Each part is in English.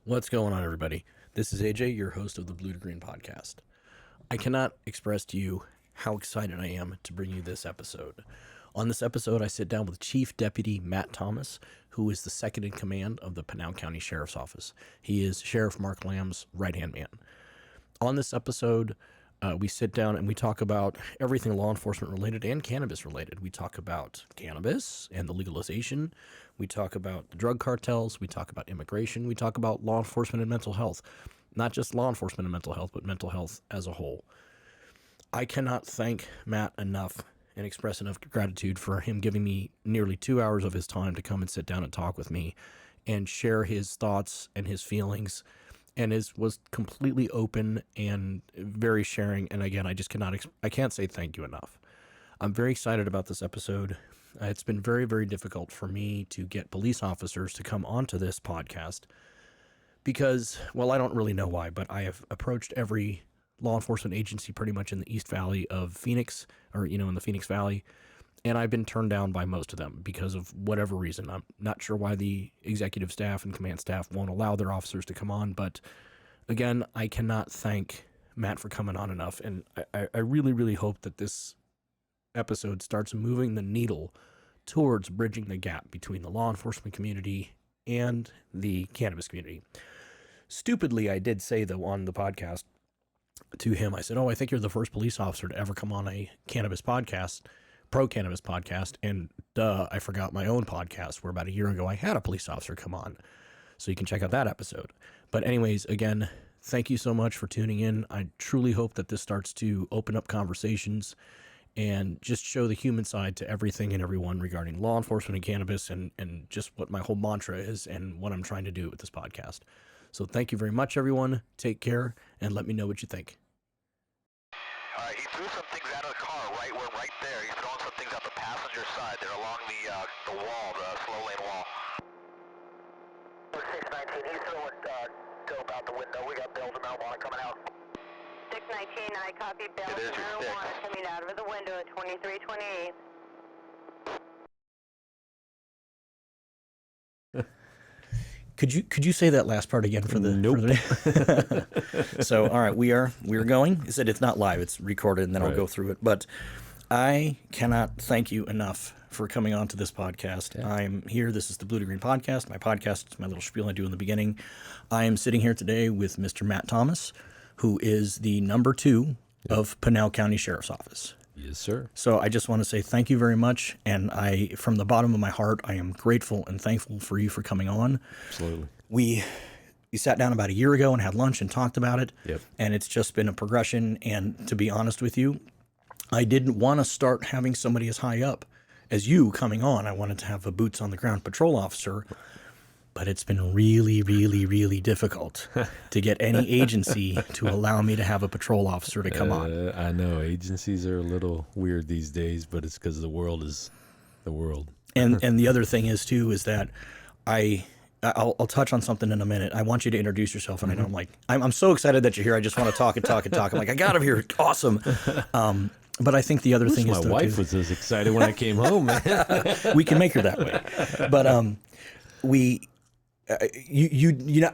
What's going on, everybody? This is AJ, your host of the Blue to Green podcast. I cannot express to you how excited I am to bring you this episode. On this episode, I sit down with Chief Deputy Matt Thomas, who is the second in command of the Pinal County Sheriff's Office. He is Sheriff Mark Lamb's right-hand man. On this episode, we sit down and we talk about everything law enforcement related and cannabis related. We talk about cannabis and the legalization. We talk about the drug cartels. We talk about immigration. We talk about law enforcement and mental health. Not just law enforcement and mental health, but mental health as a whole. I cannot thank Matt enough and express enough gratitude for him giving me nearly 2 hours of his time to come and sit down and talk with me and share his thoughts and his feelings, and was completely open and very sharing. And again, I can't say thank you enough. I'm very excited about this episode. It's been very, very difficult for me to get police officers to come onto this podcast because, well, I don't really know why, but I have approached every law enforcement agency pretty much in the East Valley of Phoenix, or, in the Phoenix Valley, and I've been turned down by most of them because of whatever reason. I'm not sure why the executive staff and command staff won't allow their officers to come on, but again, I cannot thank Matt for coming on enough, and I really, really hope that this episode starts moving the needle towards bridging the gap between the law enforcement community and the cannabis community. Stupidly, I did say, though, on the podcast to him, I said, I think you're the first police officer to ever come on a cannabis podcast, pro-cannabis podcast, and I forgot my own podcast where about a year ago I had a police officer come on. So you can check out that episode. But anyways, again, thank you so much for tuning in. I truly hope that this starts to open up conversations and just show the human side to everything and everyone regarding law enforcement and cannabis, and just what my whole mantra is and what I'm trying to do with this podcast. So thank you very much, everyone. Take care, and let me know what you think. He threw some things out of the car right there. He's throwing some things out the passenger side. They're along the wall, the slow lane wall. 619, he's throwing dope out the window. We got bills and marijuana coming out. 619, I copy bills It is and your marijuana six. coming out of the window at 2328. Could you say that last part again for the? Nope. For the... So, all right, we're going. He said it's not live; it's recorded, and then I'll go through it. But I cannot thank you enough for coming on to this podcast. Yeah. I'm here. This is the Blue to Green podcast. My podcast is my little spiel I do in the beginning. I am sitting here today with Mr. Matt Thomas, who is the number 2 of Pinal County Sheriff's Office. Yes, sir. So I just want to say thank you very much, and from the bottom of my heart, I am grateful and thankful for you for coming on. Absolutely. We sat down about a year ago and had lunch and talked about it, Yep. and it's just been a progression. And to be honest with you, I didn't want to start having somebody as high up as you coming on. I wanted to have a boots-on-the-ground patrol officer, but it's been really, really, really difficult to get any agency to allow me to have a patrol officer to come on. I know agencies are a little weird these days, but it's because the world is the world. And the other thing is too is that I'll touch on something in a minute. I want you to introduce yourself, and I know I'm so excited that you're here. I just want to talk and talk and talk. I'm like, I got him here, awesome. But I think the other thing is my wife was as excited when I came home. Man. We can make her that way, but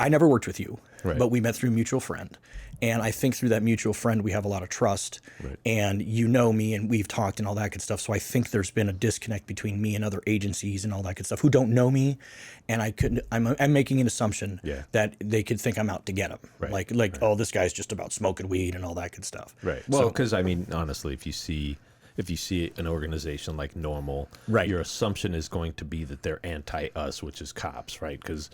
I never worked with you, right. But we met through a mutual friend. And I think through that mutual friend, we have a lot of trust, right. And you know me, and we've talked and all that good stuff. So I think there's been a disconnect between me and other agencies and all that good stuff who don't know me. And I'm making an assumption that they could think I'm out to get them. Right. Like, oh, this guy's just about smoking weed and all that good stuff. Right. Well, because I mean, honestly, if you see an organization like Normal, right. Your assumption is going to be that they're anti-us, which is cops, right? Because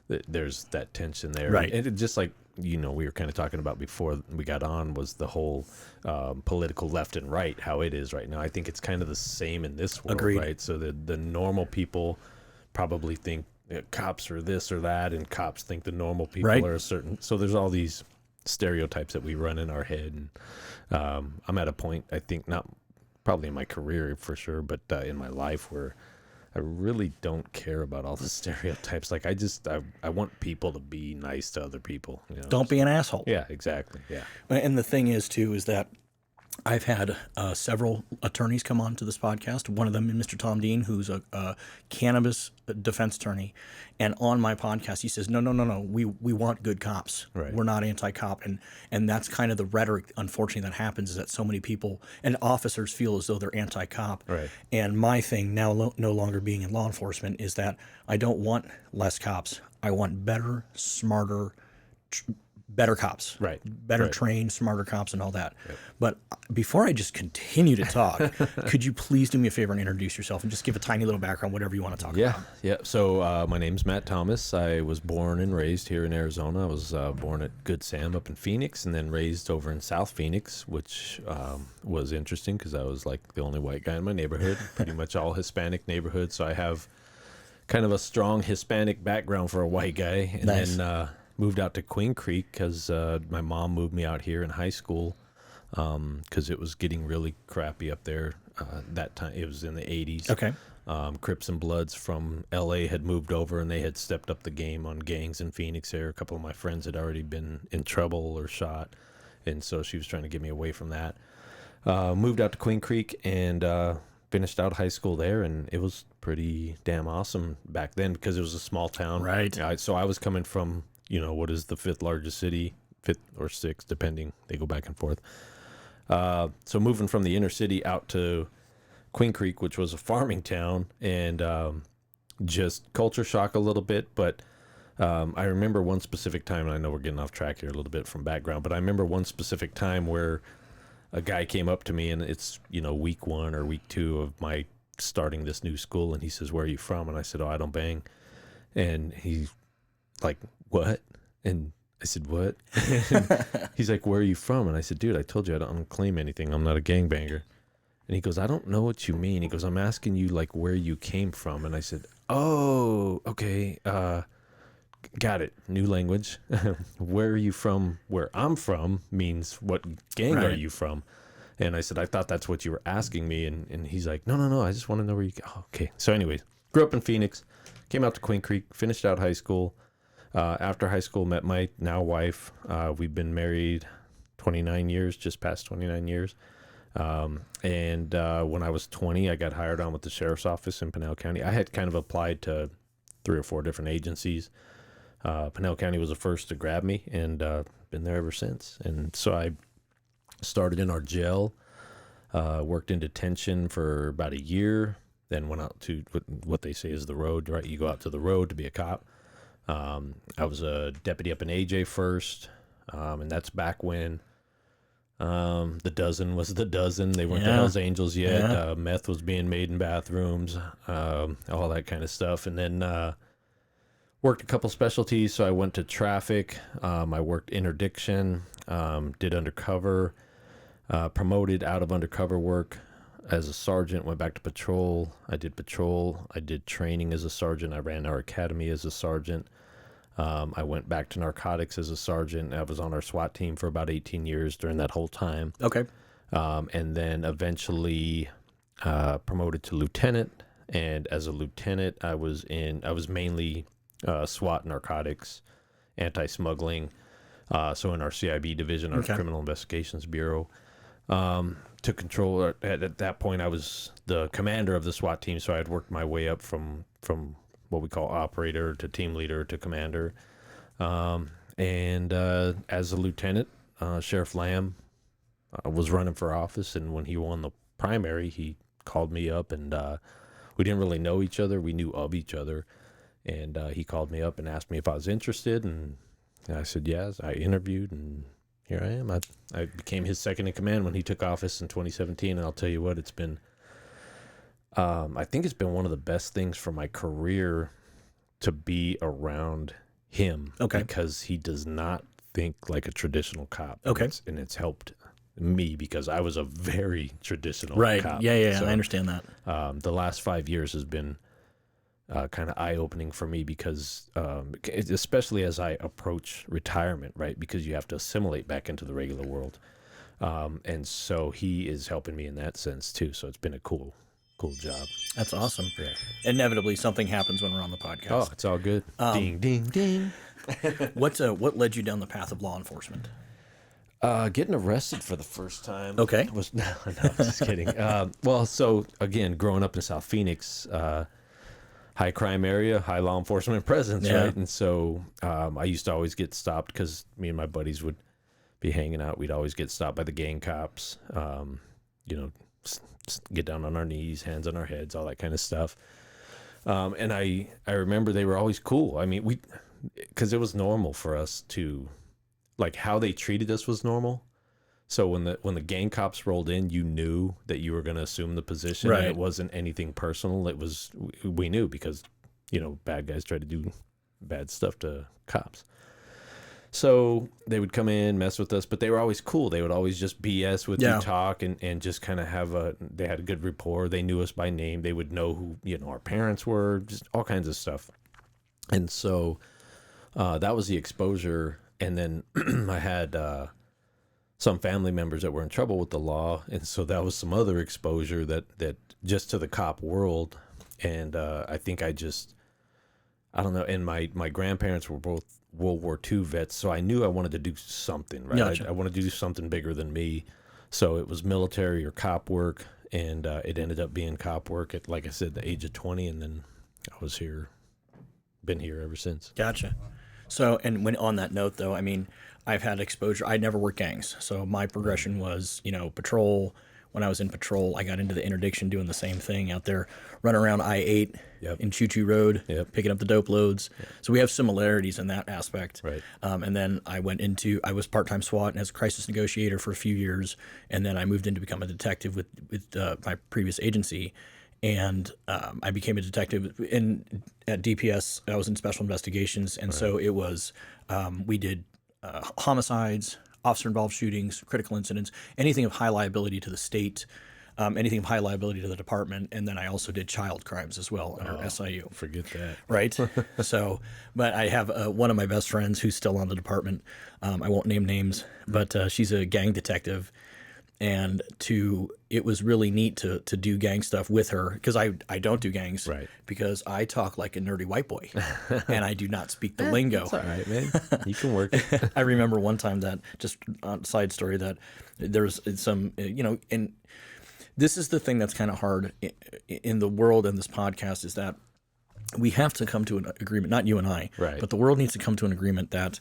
there's that tension there. Right. And it just like, we were kind of talking about before we got on was the whole political left and right, how it is right now. I think it's kind of the same in this world, Agreed. right? So the normal people probably think cops are this or that, and cops think the normal people right. are a certain. So there's all these stereotypes that we run in our head. And I'm at a point, I think, not probably in my career for sure, but in my life where I really don't care about all the stereotypes. Like I want people to be nice to other people. Don't be an asshole. Yeah, exactly. Yeah. And the thing is too, is that I've had several attorneys come on to this podcast. One of them, Mr. Tom Dean, who's a cannabis defense attorney, and on my podcast, he says, "No. We want good cops. Right. We're not anti-cop." And that's kind of the rhetoric, unfortunately, that happens is that so many people and officers feel as though they're anti-cop. Right. And my thing now, no longer being in law enforcement, is that I don't want less cops. I want better, smarter, better cops, Right. better Right. trained, smarter cops and all that. But before I just continue to talk, could you please do me a favor and introduce yourself and just give a tiny little background, whatever you want to talk about? Yeah. So my name's Matt Thomas. I was born and raised here in Arizona. I was born at Good Sam up in Phoenix, and then raised over in South Phoenix, which was interesting because I was like the only white guy in my neighborhood, pretty much all Hispanic neighborhood. So I have kind of a strong Hispanic background for a white guy. And Nice. then moved out to Queen Creek because my mom moved me out here in high school because it was getting really crappy up there that time. It was in the 80s. Okay. Crips and Bloods from LA had moved over, and they had stepped up the game on gangs in Phoenix there. A couple of my friends had already been in trouble or shot, and so she was trying to get me away from that. Moved out to Queen Creek and finished out high school there, and it was pretty damn awesome back then because it was a small town. Right. So I was coming from, what is the fifth largest city, fifth or sixth, depending. They go back and forth. So moving from the inner city out to Queen Creek, which was a farming town, and just culture shock a little bit. But I remember one specific time, and I know we're getting off track here a little bit from background, but I remember one specific time where a guy came up to me, and it's, week 1 or week 2 of my starting this new school, and he says, "Where are you from?" And I said, "Oh, I don't bang." And he's like, "What?" And I said, "What?" He's like, "Where are you from?" And I said, "Dude, I told you I don't claim anything. I'm not a gangbanger." And he goes, "I don't know what you mean." He goes, "I'm asking you like where you came from." And I said, "Oh, okay. Got it. New language. Where are you from? Where I'm from means what gang are Right. you from?" And I said, "I thought that's what you were asking me." And he's like, No. I just want to know where you go. Oh, okay. So anyways, grew up in Phoenix, came out to Queen Creek, finished out high school. After high school, met my now wife. We've been married 29 years, just past 29 years. And when I was 20, I got hired on with the sheriff's office in Pinal County. I had kind of applied to 3 or 4 different agencies. Pinal County was the first to grab me, and been there ever since. And so I started in our jail, worked in detention for about a year, then went out to what they say is the road, right? You go out to the road to be a cop. I was a deputy up in AJ first, and that's back when the dozen was the dozen. They weren't the Yeah. Hells Angels yet. Yeah. Meth was being made in bathrooms, all that kind of stuff. And then worked a couple specialties. So I went to traffic. I worked interdiction, did undercover, promoted out of undercover work as a sergeant, went back to patrol. I did patrol. I did training as a sergeant. I ran our academy as a sergeant. I went back to narcotics as a sergeant. I was on our SWAT team for about 18 years during that whole time. Okay. And then eventually promoted to lieutenant. And as a lieutenant, I was mainly SWAT, narcotics, anti-smuggling. So in our CIB division, our Okay. Criminal Investigations Bureau. Took control. At that point, I was the commander of the SWAT team, so I had worked my way up from what we call operator to team leader to commander. And as a lieutenant, Sheriff Lamb was running for office, and when he won the primary, he called me up, and we didn't really know each other. We knew of each other, and he called me up and asked me if I was interested, and I said yes. I interviewed, and here I am. I became his second in command when he took office in 2017, and I'll tell you what, it's been, I think it's been one of the best things for my career to be around him. Okay. Because he does not think like a traditional cop. Okay. And it's helped me because I was a very traditional Right. cop. Yeah. So, I understand that. the last 5 years has been kind of eye-opening for me because especially as I approach retirement, right? Because you have to assimilate back into the regular world. And so he is helping me in that sense too. So it's been a cool job. That's awesome. Yeah. Inevitably, something happens when we're on the podcast. Oh, it's all good. Ding, ding, ding. What led you down the path of law enforcement? Getting arrested for the first time. Okay. Was no, just kidding. Well, so again, growing up in South Phoenix, high crime area, high law enforcement presence, Yeah. right? And so I used to always get stopped because me and my buddies would be hanging out. We'd always get stopped by the gang cops. You know, get down on our knees, hands on our heads, all that kind of stuff. And I remember they were always cool. I mean, because it was normal for us to, like, how they treated us was normal. So when the gang cops rolled in, you knew that you were going to assume the position, Right. and it wasn't anything personal. It was, we knew because, you know, bad guys try to do bad stuff to cops. So they would come in, mess with us, but they were always cool. They would always just BS with Yeah. you, talk, and just kind of they had a good rapport. They knew us by name. They would know who, you know, our parents were, just all kinds of stuff. And so that was the exposure. And then I had some family members that were in trouble with the law. And so that was some other exposure that just to the cop world. And I think I don't know. And my grandparents were both World War II vets, so I knew I wanted to do something, right? Gotcha. I wanted to do something bigger than me. So it was military or cop work, and it ended up being cop work at, like I said, the age of 20, and then I was here, been here ever since. Gotcha. So, and when on that note, though, I mean, I've had exposure. I never worked gangs, so my progression was, you know, patrol. When I was in patrol, I got into the interdiction, doing the same thing out there, running around I-8 Yep. in Choo Choo Road, Yep. picking up the dope loads. So we have similarities in that aspect. Right. And then I was part-time SWAT and as a crisis negotiator for a few years, and then I moved in to become a detective with my previous agency. And I became a detective at DPS. I was in special investigations, and so it was we did homicides, officer-involved shootings, critical incidents, anything of high liability to the state, anything of high liability to the department, and then I also did child crimes as well under SIU. Forget that. Right. So, but I have one of my best friends who's still on the department. I won't name names, but she's a gang detective. And it was really neat to do gang stuff with her because I don't do gangs, Right. because I talk like a nerdy white boy and I do not speak the lingo. It's all right, man. You can work it. I remember one time that, just on side story, that there's some, you know, and this is the thing that's kind of hard in the world and this podcast is that we have to come to an agreement, not you and I, Right. but the world needs to come to an agreement that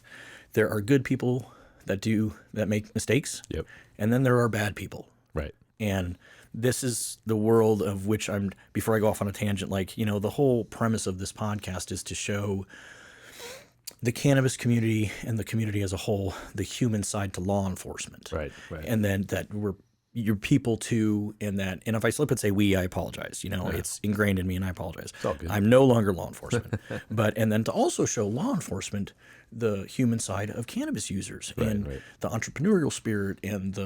there are good people that make mistakes. Yep. And then there are bad people. Right. And this is the world of which before I go off on a tangent, like, you know, the whole premise of this podcast is to show the cannabis community and the community as a whole, the human side to law enforcement. Right. Right. And then that you're people too, and if I slip and say we, I apologize. You know, it's ingrained in me, and I apologize. all good. I'm no longer law enforcement, and then to also show law enforcement the human side of cannabis users and right. the entrepreneurial spirit and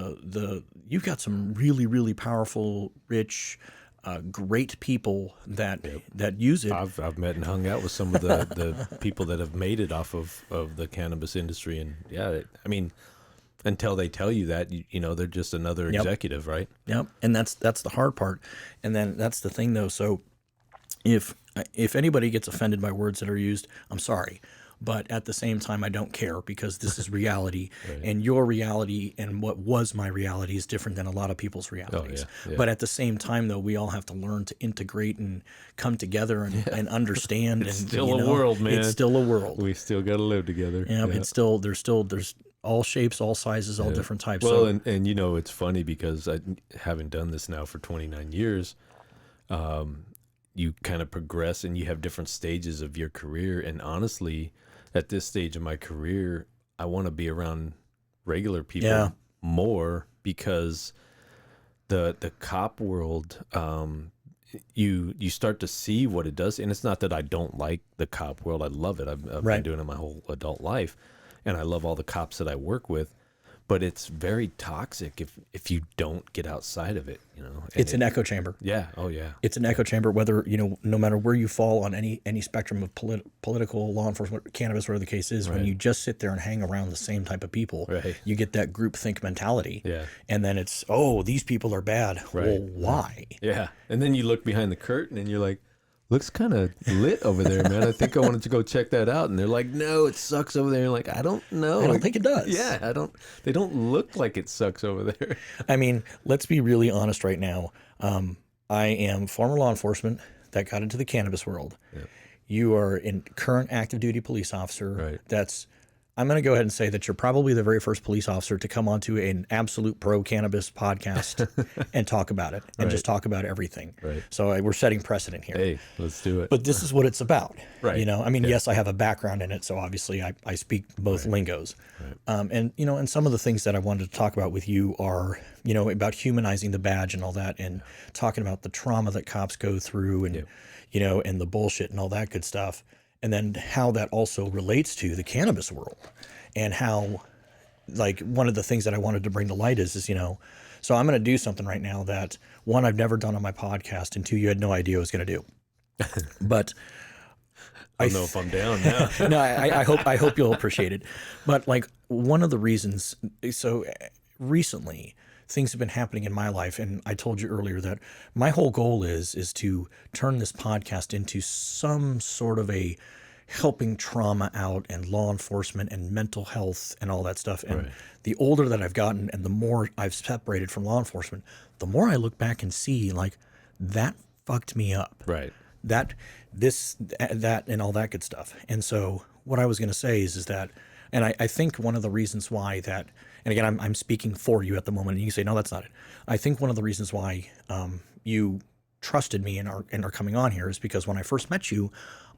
you've got some really, really powerful, rich, great people that use it. I've met and hung out with some of the people that have made it off of the cannabis industry, and I mean, until they tell you that, you know, they're just another executive, right? Yep. And that's the hard part. And then that's the thing, though. So if anybody gets offended by words that are used, I'm sorry. But at the same time, I don't care because this is reality. Right. And your reality and what was my reality is different than a lot of people's realities. yeah. But at the same time, though, we all have to learn to integrate and come together and understand. It's and, still you a know, world, man. It's still a world. We still got to live together. Yeah, it's there's all shapes, all sizes, all different types. Well, so, and you know, it's funny because having done this now for 29 years, you kind of progress and you have different stages of your career. And honestly, at this stage of my career, I want to be around regular people more because the cop world, you start to see what it does. And it's not that I don't like the cop world. I love it. I've been doing it my whole adult life. And I love all the cops that I work with, but it's very toxic if you don't get outside of it, you know. it's an echo chamber. Yeah. Oh yeah. It's an echo chamber, whether, you know, no matter where you fall on any spectrum of political, law enforcement, cannabis, whatever the case is, when you just sit there and hang around the same type of people, you get that group think mentality. Yeah. And then it's, these people are bad. Right. Well, why? Yeah. And then you look behind the curtain and you're like, looks kind of lit over there, man. I think I wanted to go check that out. And they're like, no, it sucks over there. Like, I don't know. I don't think it does. Yeah, they don't look like it sucks over there. I mean, let's be really honest right now. I am former law enforcement that got into the cannabis world. Yeah. You are a current active duty police officer. Right. I'm going to go ahead and say that you're probably the very first police officer to come onto an absolute pro cannabis podcast and talk about it and just talk about everything. Right. So we're setting precedent here. Hey, let's do it. But this is what it's about. Right. You know, I mean, yes, I have a background in it, so obviously I speak both lingos. Right. And, you know, and some of the things that I wanted to talk about with you are, you know, about humanizing the badge and all that, and talking about the trauma that cops go through, and, you know, and the bullshit and all that good stuff. And then how that also relates to the cannabis world, and how, like, one of the things that I wanted to bring to light is, you know, so I'm going to do something right now that, one, I've never done on my podcast, and two, you had no idea I was going to do. But I don't know if I'm down now. no, I hope you'll appreciate it. But, like, one of the reasons, so recently things have been happening in my life, and I told you earlier that my whole goal is to turn this podcast into some sort of a helping trauma out, and law enforcement and mental health and all that stuff. And the older that I've gotten and the more I've separated from law enforcement, the more I look back and see, like, that fucked me up. Right. That and all that good stuff. And so what I was going to say is that, and I think one of the reasons why that, and again, I'm speaking for you at the moment, and you can say, no, that's not it. I think one of the reasons why you trusted me and are coming on here is because when I first met you,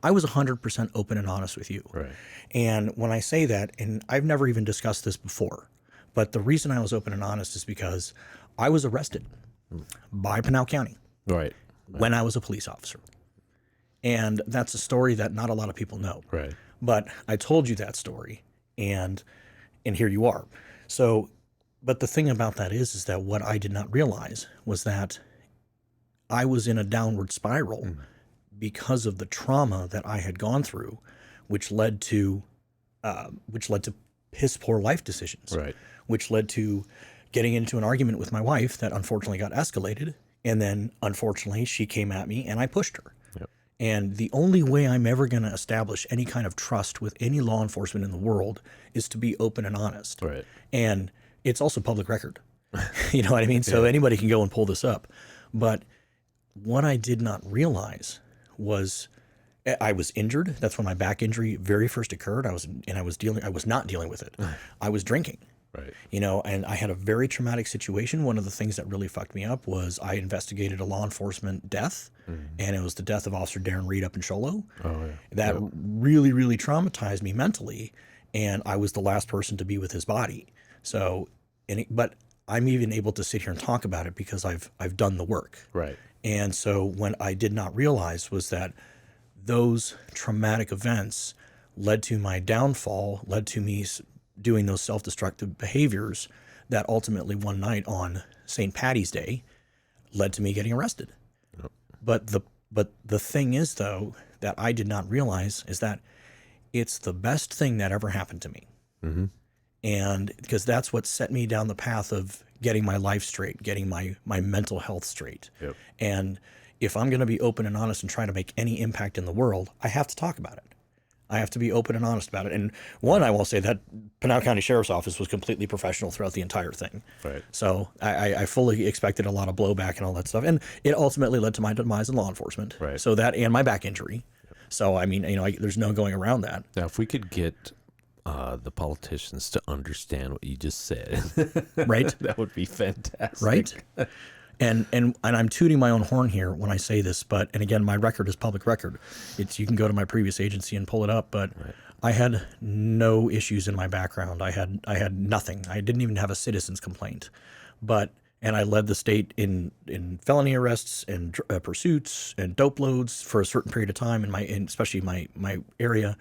I was 100% open and honest with you. Right. And when I say that, and I've never even discussed this before, but the reason I was open and honest is because I was arrested by Pinal County Right. when I was a police officer. And that's a story that not a lot of people know. Right. But I told you that story, and here you are. So, but the thing about that is that what I did not realize was that I was in a downward spiral because of the trauma that I had gone through, which led to piss poor life decisions, Right. which led to getting into an argument with my wife that unfortunately got escalated. And then unfortunately she came at me and I pushed her. Yep. And the only way I'm ever going to establish any kind of trust with any law enforcement in the world is to be open and honest. Right. And it's also public record. You know what I mean? So anybody can go and pull this up. But what I did not realize was I was injured. That's when my back injury very first occurred. I was not dealing with it. I was drinking. Right. You know, and I had a very traumatic situation. One of the things that really fucked me up was I investigated a law enforcement death, and it was the death of Officer Darren Reed up in Sholo. Oh, yeah. That really, really traumatized me mentally, and I was the last person to be with his body. So, but I'm even able to sit here and talk about it because I've done the work. Right. And so what I did not realize was that those traumatic events led to my downfall, led to me doing those self-destructive behaviors that ultimately one night on St. Patty's Day led to me getting arrested. Yep. But the thing is, though, that I did not realize is that it's the best thing that ever happened to me. Mm-hmm. And because that's what set me down the path of getting my life straight, getting my mental health straight. Yep. And if I'm going to be open and honest and try to make any impact in the world, I have to talk about it. I have to be open and honest about it. And one, I will say that Pinal County Sheriff's Office was completely professional throughout the entire thing. Right. So I fully expected a lot of blowback and all that stuff. And it ultimately led to my demise in law enforcement. Right. So that and my back injury. Yep. So, I mean, you know, there's no going around that. Now, if we could get the politicians to understand what you just said, right? That would be fantastic. Right. And I'm tooting my own horn here when I say this, and again, my record is public record. You can go to my previous agency and pull it up, but Right. I had no issues in my background. I had nothing. I didn't even have a citizen's complaint, and I led the state in felony arrests and pursuits and dope loads for a certain period of time especially my area,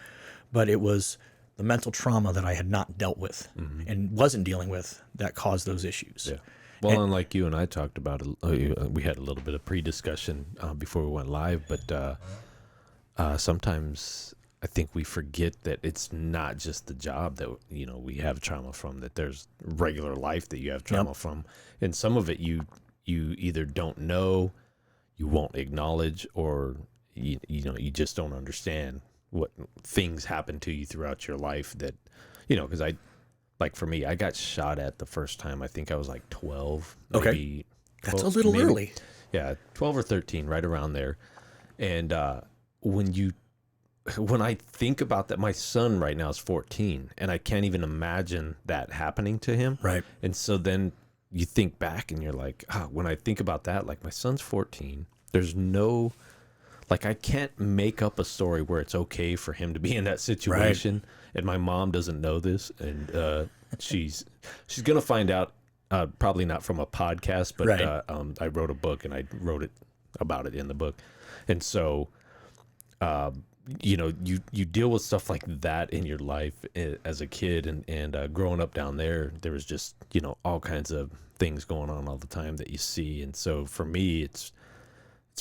but it was the mental trauma that I had not dealt with and wasn't dealing with that caused those issues. Yeah. Well, and like you and I talked about, we had a little bit of pre-discussion before we went live, but sometimes I think we forget that it's not just the job that, you know, we have trauma from, that there's regular life that you have trauma from. And some of it you either don't know, you won't acknowledge, or you just don't understand what things happen to you throughout your life that, because like for me, I got shot at the first time. I think I was like 12. Okay. Maybe That's 12, a little maybe, early. Yeah, 12 or 13, right around there. And when I think about that, my son right now is 14, and I can't even imagine that happening to him. Right. And so then you think back and you're like, when I think about that, like my son's 14, there's no, like I can't make up a story where it's okay for him to be in that situation. Right. And my mom doesn't know this, and she's gonna find out, probably not from a podcast, but right. I wrote a book and I wrote it about it in the book. And so you deal with stuff like that in your life as a kid, and growing up down there was just, all kinds of things going on all the time that you see. And so for me, it's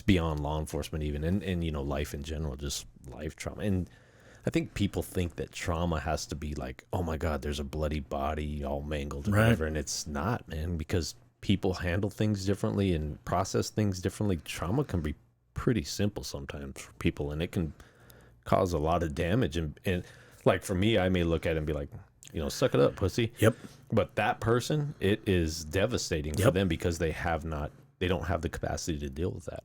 beyond law enforcement even, and life in general, just life trauma. And I think people think that trauma has to be like, oh my God, there's a bloody body all mangled or whatever. And it's not, man, because people handle things differently and process things differently. Trauma can be pretty simple sometimes for people, and it can cause a lot of damage. And like for me, I may look at it and be like, suck it up, pussy. Yep. But that person, it is devastating for them because they don't have the capacity to deal with that.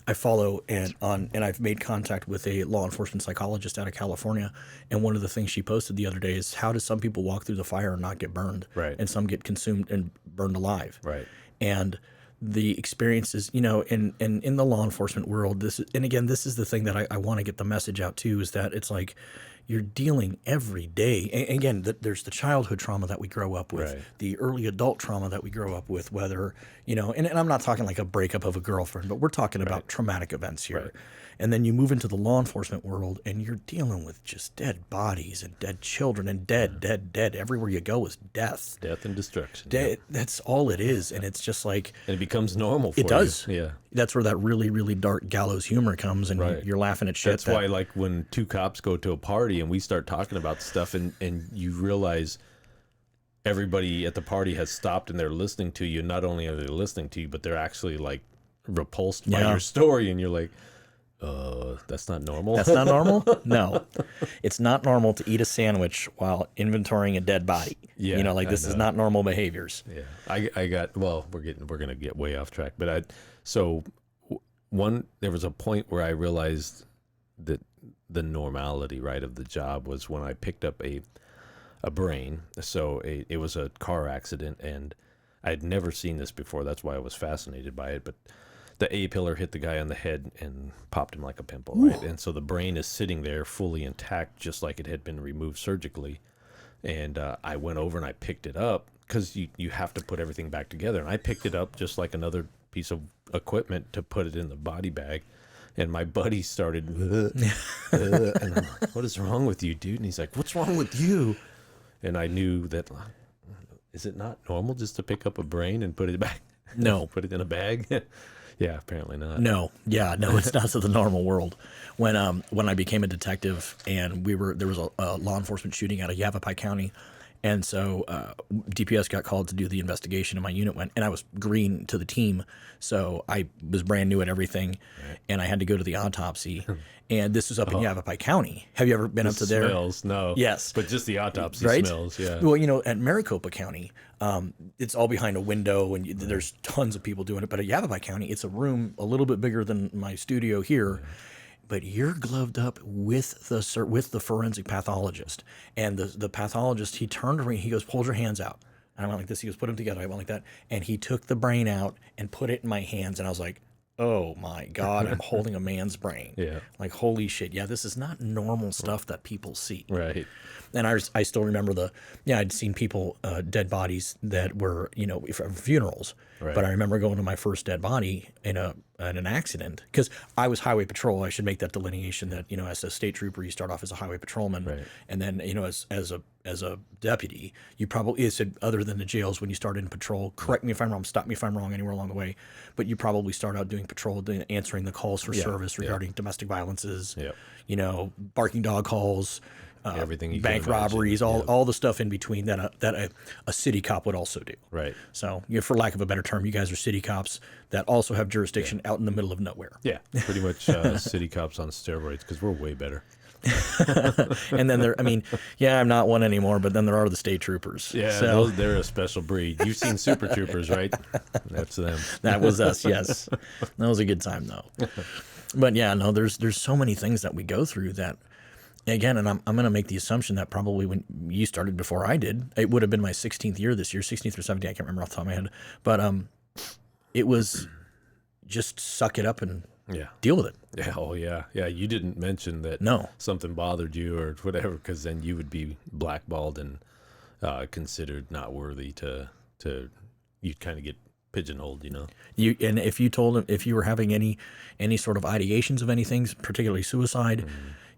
I follow and I've made contact with a law enforcement psychologist out of California, and one of the things she posted the other day is, how do some people walk through the fire and not get burned? Right. And some get consumed and burned alive. Right. And the experiences, in the law enforcement world, this is the thing that I want to get the message out to, is that it's like you're dealing every day. And again, there's the childhood trauma that we grow up with, the early adult trauma that we grow up with, whether, and I'm not talking like a breakup of a girlfriend, but we're talking about traumatic events here. Right. And then you move into the law enforcement world and you're dealing with just dead bodies and dead children and dead. Everywhere you go is death. Death and destruction. That's all it is. And it's just like... And it becomes normal for you. It does. Yeah. That's where that really, really dark gallows humor comes, and you're laughing at shit. That's why, like, when two cops go to a party and we start talking about stuff and you realize everybody at the party has stopped and they're listening to you. Not only are they listening to you, but they're actually, like, repulsed by your story. And you're like... that's not normal. That's not normal? No. It's not normal to eat a sandwich while inventorying a dead body. Yeah. This is not normal behaviors. Yeah. We're going to get way off track, but there was a point where I realized that the normality, right, of the job was when I picked up a brain. So it was a car accident, and I'd never seen this before. That's why I was fascinated by it. But the A-pillar hit the guy on the head and popped him like a pimple, right? And so the brain is sitting there fully intact, just like it had been removed surgically. And I went over and I picked it up, because you have to put everything back together. And I picked it up just like another piece of equipment to put it in the body bag. And my buddy started, and I'm like, what is wrong with you, dude? And he's like, what's wrong with you? And I knew that, is it not normal just to pick up a brain and put it back? No. Put it in a bag? Yeah, apparently not. No, it's not to the normal world. When I became a detective, and there was a law enforcement shooting out of Yavapai County, and so DPS got called to do the investigation, and my unit went, and I was green to the team, so I was brand new at everything, and I had to go to the autopsy. And this was up in Yavapai County. Have you ever been up to there? Smells, no. Yes. But just the autopsy smells, yeah. Well, at Maricopa County, it's all behind a window, and there's tons of people doing it. But at Yavapai County, it's a room a little bit bigger than my studio here. But you're gloved up with the forensic pathologist. And the pathologist, he turned around, he goes, hold your hands out. And I went like this. He goes, put them together. I went like that. And he took the brain out and put it in my hands. And I was like, oh my God, I'm holding a man's brain. Yeah. Like, holy shit. Yeah, this is not normal stuff that people see. Right. And I still remember I'd seen people, dead bodies that were, from funerals. Right. But I remember going to my first dead body in an accident, because I was highway patrol. I should make that delineation that, as a state trooper, you start off as a highway patrolman. Right. And then, as a deputy, you probably, other than the jails when you started in patrol, correct me if I'm wrong, stop me if I'm wrong anywhere along the way, but you probably start out doing patrol, answering the calls for service regarding domestic violences, barking dog calls, everything you bank can imagine. robberies, all the stuff in between that a city cop would also do. Right. So, for lack of a better term, you guys are city cops that also have jurisdiction out in the middle of nowhere. Yeah, pretty much city cops on steroids because we're way better. And then I'm not one anymore, but then there are the state troopers. Yeah, so they're a special breed. You've seen Super Troopers, right? That's them. that was us. Yes, that was a good time though. But yeah, no, there's so many things that we go through that. Again, and I'm going to make the assumption that probably when you started before I did, it would have been my 16th year this year, 16th or 17th, I can't remember off the top of my head. But it was just suck it up and deal with it. Yeah. Oh, yeah. Yeah. You didn't mention that something bothered you or whatever, because then you would be blackballed and considered not worthy to you'd kind of get pigeonholed, And if you told him, if you were having any sort of ideations of anything, particularly suicide,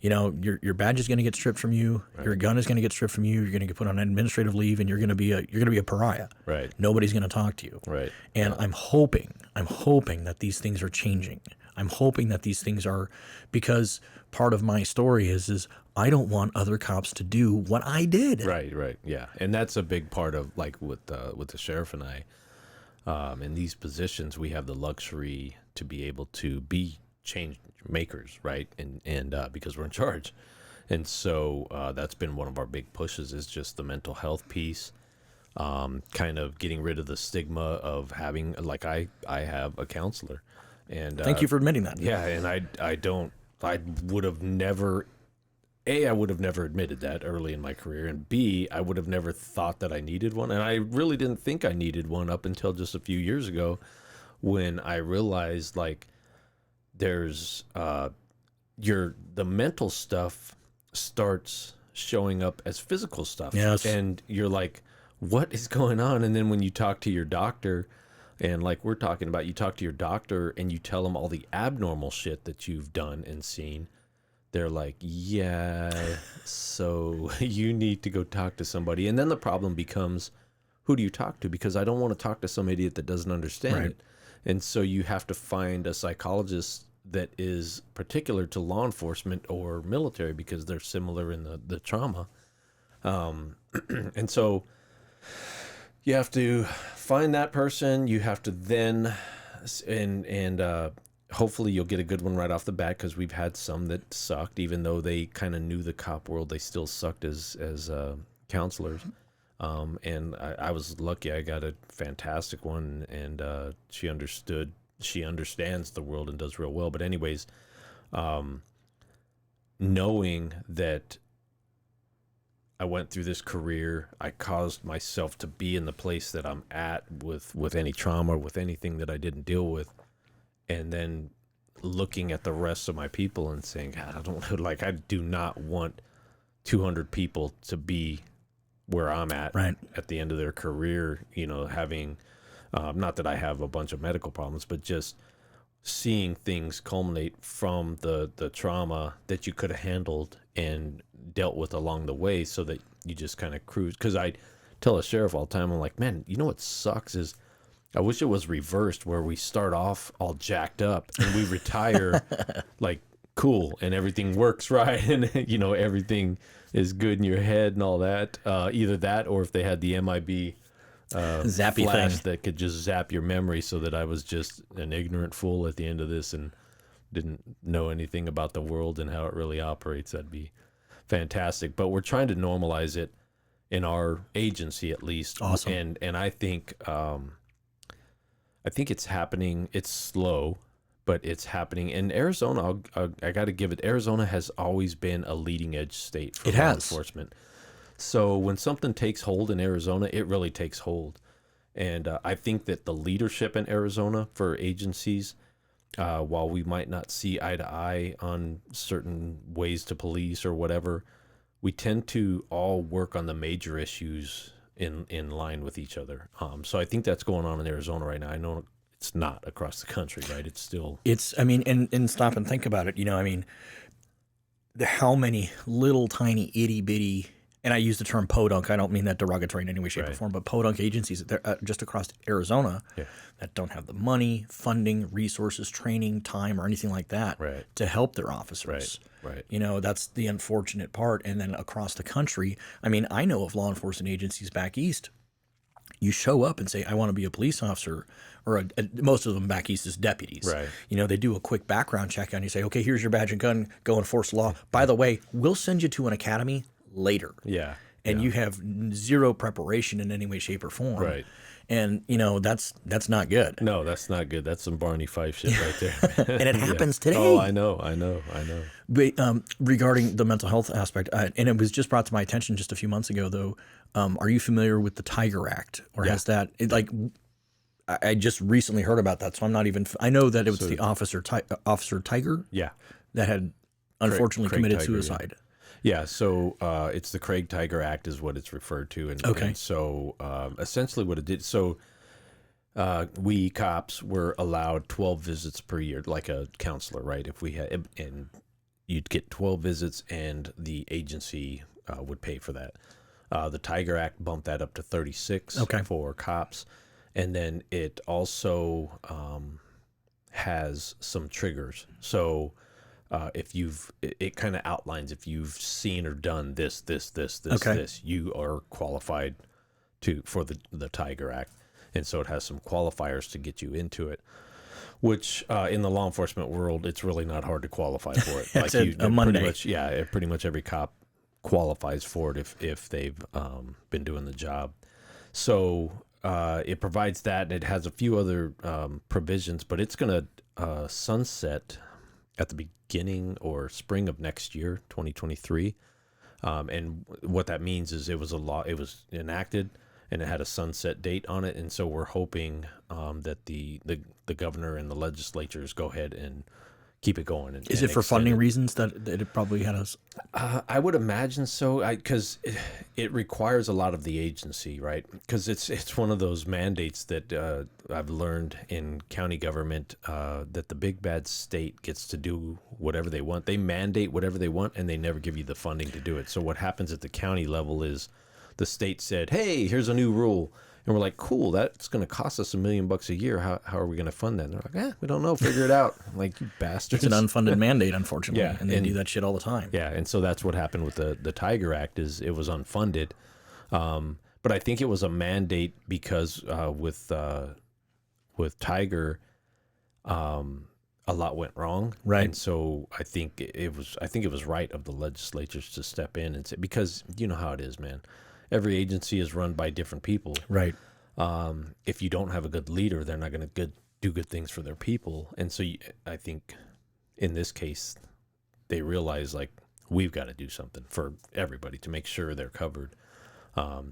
your badge is going to get stripped from you. Right. Your gun is going to get stripped from you. You're going to get put on administrative leave, and you're going to be a pariah. Right. Nobody's going to talk to you. Right. And I'm hoping that these things are changing. I'm hoping that these things are, because part of my story is I don't want other cops to do what I did. Right. Right. Yeah. And that's a big part of, like, with the sheriff and I, in these positions, we have the luxury to be able to be change makers, right? And because we're in charge. And so that's been one of our big pushes, is just the mental health piece, kind of getting rid of the stigma of having, like, I have a counselor. And thank you for admitting that. Yeah. And I would have never, I would have never admitted that early in my career, and B, I would have never thought that I needed one. And I really didn't think I needed one up until just a few years ago, when I realized, like, there's the mental stuff starts showing up as physical stuff. Yes. And you're like, what is going on? And then when you talk to your doctor, and like we're talking about, you talk to your doctor and you tell them all the abnormal shit that you've done and seen, they're like, yeah, so you need to go talk to somebody. And then the problem becomes, who do you talk to? Because I don't want to talk to some idiot that doesn't understand it. And so you have to find a psychologist that is particular to law enforcement or military, because they're similar in the trauma. And so you have to find that person. You have to then, and hopefully you'll get a good one right off the bat, because we've had some that sucked, even though they kind of knew the cop world, they still sucked as counselors. And I was lucky. I got a fantastic one, and she understands the world and does real well. But anyways, knowing that I went through this career, I caused myself to be in the place that I'm at with any trauma, with anything that I didn't deal with, and then looking at the rest of my people and saying, God, I do not want 200 people to be where I'm at the end of their career, having, not that I have a bunch of medical problems, but just seeing things culminate from the trauma that you could have handled and dealt with along the way, so that you just kind of cruise. Because I tell a sheriff all the time, I'm like, man, what sucks is, I wish it was reversed, where we start off all jacked up and we retire like cool and everything works right, and everything is good in your head and all that. Either that, or if they had the MIB zappy flash thing that could just zap your memory, so that I was just an ignorant fool at the end of this and didn't know anything about the world and how it really operates. That'd be fantastic. But we're trying to normalize it in our agency, at least. Awesome. And I think it's happening. It's slow, but it's happening. In Arizona, I got to give it, Arizona has always been a leading edge state for law enforcement. So when something takes hold in Arizona, it really takes hold. And I think that the leadership in Arizona for agencies, while we might not see eye to eye on certain ways to police or whatever, we tend to all work on the major issues in line with each other. So I think that's going on in Arizona right now. I know it's not across the country, right? It's still... and stop and think about it. How many little tiny itty bitty and I use the term podunk. I don't mean that derogatory in any way, shape, or Right. form, but podunk agencies just across Arizona Yeah. that don't have the money, funding, resources, training, time, or anything like that Right. to help their officers. Right. You know, that's the unfortunate part. And then across the country, I mean, I know of law enforcement agencies back east. You show up and say, I want to be a police officer, or most of them back east is deputies. Right. You know, they do a quick background check and you say, okay, here's your badge and gun, go enforce the law. By the way, we'll send you to an academy later. Yeah. And you have zero preparation in any way, shape, or form. Right. And, you know, that's not good. No, that's not good. That's some Barney Fife shit right there. And it happens today. Oh, I know. But, regarding the mental health aspect, and it was just brought to my attention just a few months ago, though. Are you familiar with the Tiger Act, or has that I just recently heard about that, so I'm not even. I know that it was the Officer Tiger, Yeah. that had unfortunately Craig committed Tiger, suicide. Yeah, so it's the Craig Tiger Act is what it's referred to, and, Okay. and so essentially what it did. So we cops were allowed 12 visits per year, like a counselor, right? If we had, and you'd get 12 visits, and the agency would pay for that. The Tiger Act bumped that up to 36 Okay. for cops, and then it also has some triggers. So. If it kind of outlines if you've seen or done this, Okay. this, you are qualified for the Tiger Act, and so it has some qualifiers to get you into it. Which in the law enforcement world, it's really not hard to qualify for it. It's a Monday. Pretty much every cop qualifies for it if they've been doing the job. So it provides that, and it has a few other provisions, but it's going to sunset at the beginning or spring of next year, 2023. And what that means is it was a law, it was enacted, and it had a sunset date on it. And so we're hoping that the governor and the legislatures go ahead and keep it going. Is it for funding reasons that it probably had us? I would imagine so, because it requires a lot of the agency, right? Because it's one of those mandates that I've learned in county government, that the big bad state gets to do whatever they want. They mandate whatever they want, and they never give you the funding to do it. So what happens at the county level is the state said, hey, here's a new rule. And we're like, cool, that's going to cost us $1 million a year. How are we going to fund that? And they're like, we don't know. Figure it out. I'm like, you bastards. It's an unfunded mandate, unfortunately. Yeah, And they do that shit all the time. Yeah, and so that's what happened with the Tiger Act is it was unfunded. But I think it was a mandate because with Tiger, a lot went wrong. Right. And so I think it was right of the legislatures to step in and say, because you know how it is, man. Every agency is run by different people. Right. If you don't have a good leader, they're not going to do good things for their people. And so I think in this case, they realize like we've got to do something for everybody to make sure they're covered.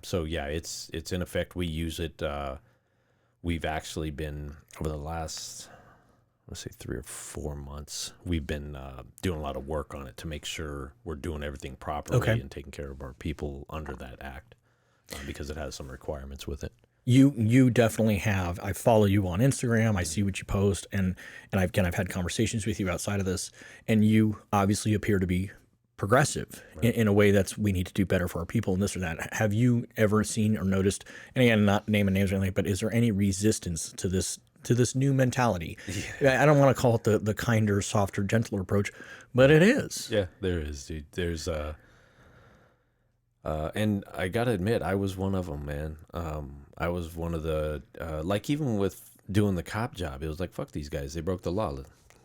So yeah, it's in effect. We use it. We've actually been over the last, let's say 3 or 4 months, we've been doing a lot of work on it to make sure we're doing everything properly Okay. and taking care of our people under that act, because it has some requirements with it. You definitely have. I follow you on Instagram. I see what you post, and I've had conversations with you outside of this, and you obviously appear to be progressive in a way that's we need to do better for our people and this or that. Have you ever seen or noticed, and again, not naming names or anything, but is there any resistance to this new mentality? Yeah. I don't want to call it the kinder, softer, gentler approach, but it is. Yeah, there is, dude. There's and I gotta admit, I was one of them, man. I was one of the like even with doing the cop job, it was like fuck these guys, they broke the law,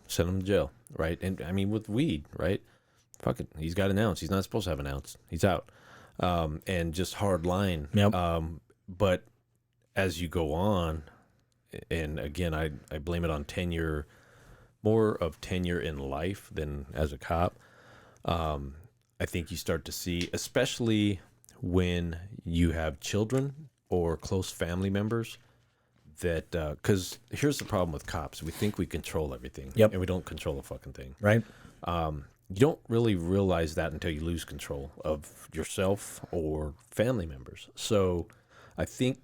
send them to jail, right? And I mean with weed, right? Fuck it, he's got an ounce. He's not supposed to have an ounce. He's out, and just hard line. Yep. But as you go on, and again, I blame it on tenure, more of tenure in life than as a cop. I think you start to see, especially when you have children or close family members, that because here's the problem with cops: we think we control everything, Yep. and we don't control a fucking thing. Right. You don't really realize that until you lose control of yourself or family members. So I think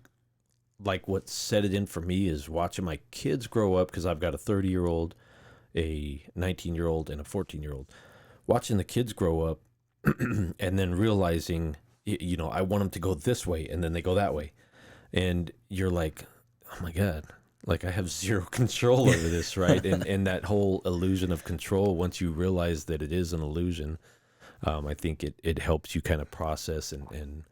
like what set it in for me is watching my kids grow up, because I've got a 30-year-old, a 19-year-old, and a 14-year-old. Watching the kids grow up and then realizing you know, I want them to go this way, and then they go that way. And you're like, oh my God, like I have zero control over this, right? And that whole illusion of control, once you realize that it is an illusion, I think it helps you kind of process and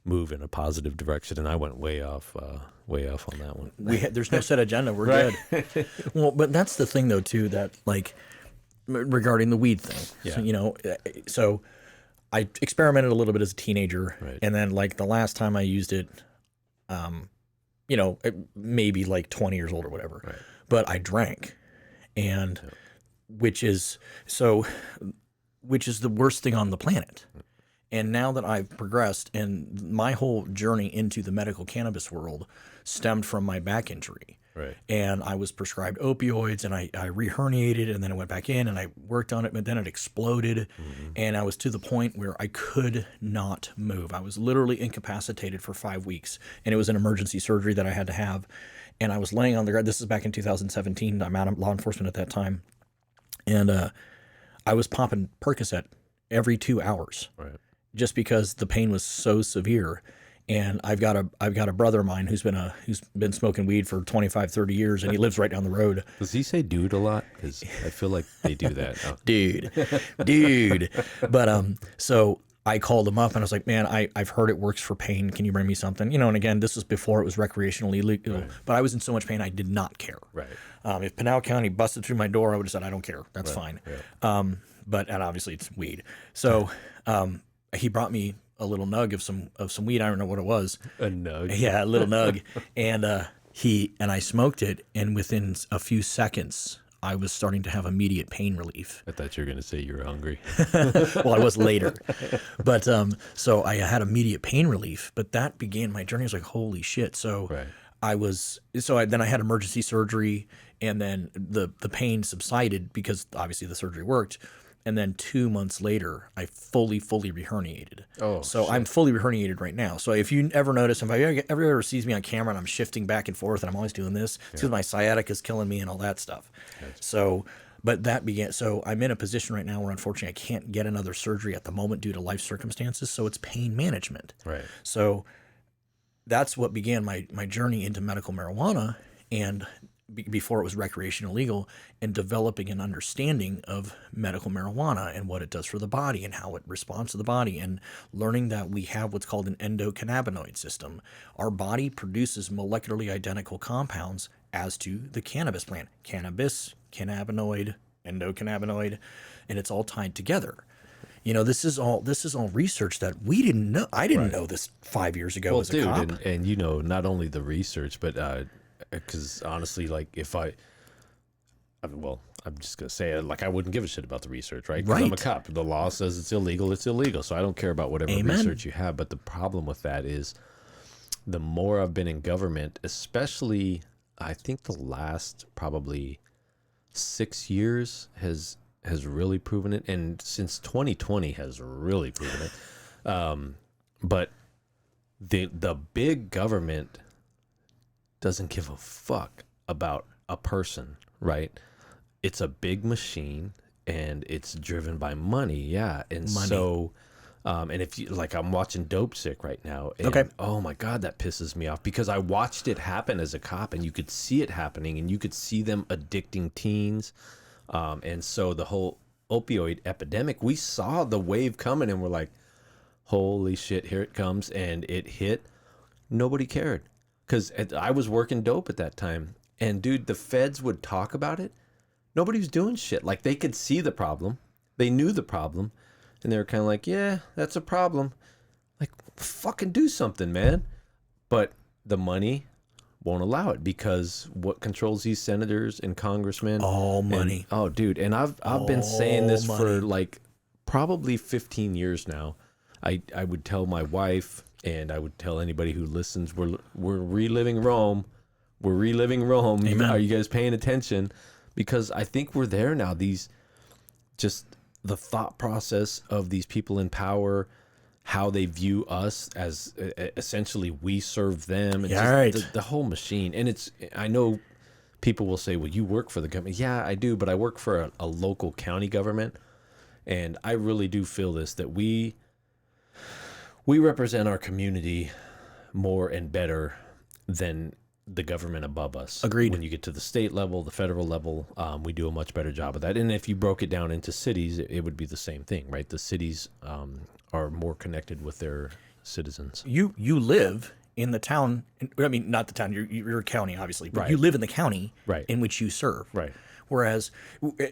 move in a positive direction. And I went way off on that one. There's no set agenda. We're Right. good. Well, but that's the thing though too, that like regarding the weed thing. Yeah. So, you know, so I experimented a little bit as a teenager, Right. and then like the last time I used it, you know, maybe like 20 years old or whatever. Right. But I drank, and which is the worst thing on the planet. And now that I've progressed, and my whole journey into the medical cannabis world stemmed from my back injury. Right. And I was prescribed opioids, and I re-herniated, and then I went back in and I worked on it, but then it exploded. And I was to the point where I could not move. I was literally incapacitated for 5 weeks, and it was an emergency surgery that I had to have. And I was laying on the ground. This is back in 2017. I'm out of law enforcement at that time. And I was popping Percocet every 2 hours. Right. Just because the pain was so severe. And I've got a brother of mine who's been smoking weed for 25, 30 years, and he lives right down the road. Does he say dude a lot? Because I feel like they do that. Oh. Dude. But so I called him up and I was like, man, I've heard it works for pain. Can you bring me something? You know, and again, this was before it was recreationally illegal, Right. but I was in so much pain I did not care. Right. If Pinal County busted through my door, I would have said, I don't care. That's fine. Yeah. And obviously it's weed. So he brought me a little nug of some weed. I don't know what it was. A nug. Yeah, a little nug. And I smoked it, and within a few seconds I was starting to have immediate pain relief. I thought you were going to say you were hungry. Well, I was later. But so I had immediate pain relief, but that began my journey. I was like, holy shit. So Right. then I had emergency surgery, and then the pain subsided because obviously the surgery worked. And then 2 months later, I fully reherniated. Oh, so shit. I'm fully reherniated right now. So if you ever notice, if ever sees me on camera and I'm shifting back and forth and I'm always doing this, it's because my sciatica is killing me and all that stuff. Gotcha. So, but that began. So I'm in a position right now where unfortunately I can't get another surgery at the moment due to life circumstances. So it's pain management. Right. So that's what began my journey into medical marijuana, and before it was recreational legal, and developing an understanding of medical marijuana and what it does for the body and how it responds to the body, and learning that we have what's called an endocannabinoid system. Our body produces molecularly identical compounds as to the cannabis plant. Cannabis, cannabinoid, endocannabinoid, and it's all tied together. You know, this is all research that we didn't know. I didn't know this 5 years ago as a cop. And you know, not only the research, but because honestly, like I'm just gonna say it, like I wouldn't give a shit about the research, right? Because I'm a cop. The law says it's illegal, so I don't care about whatever research you have. But the problem with that is, the more I've been in government, especially, I think the last probably 6 years has really proven it, and since 2020 has really proven it. But the big government doesn't give a fuck about a person, right? It's a big machine, and it's driven by money, yeah. And so, and if you like, I'm watching Dope Sick right now, and oh my God, that pisses me off because I watched it happen as a cop, and you could see it happening, and you could see them addicting teens, and so the whole opioid epidemic, we saw the wave coming, and we're like, holy shit, here it comes, and it hit. Nobody cared. Because I was working dope at that time. And, dude, the feds would talk about it. Nobody was doing shit. Like, they could see the problem. They knew the problem. And they were kind of like, yeah, that's a problem. Like, fucking do something, man. But the money won't allow it, because what controls these senators and congressmen? All money. Oh, dude. And I've been saying this for, like, probably 15 years now. I would tell my wife, and I would tell anybody who listens, we're reliving Rome. We're reliving Rome. Amen. Are you guys paying attention? Because I think we're there now. Just the thought process of these people in power, how they view us as essentially we serve them. And the whole machine. And I know people will say, well, you work for the government. Yeah, I do, but I work for a local county government. And I really do feel this, that we we represent our community more and better than the government above us. Agreed. When you get to the state level, the federal level, we do a much better job of that. And if you broke it down into cities, it would be the same thing, right? The cities are more connected with their citizens. You live in the town. I mean, not the town. You're a county, obviously, but you live in the county in which you serve. Right. Whereas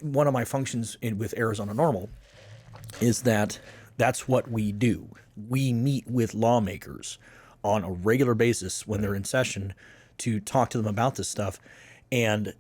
one of my functions with Arizona Normal is that's what we do. We meet with lawmakers on a regular basis when they're in session to talk to them about this stuff. And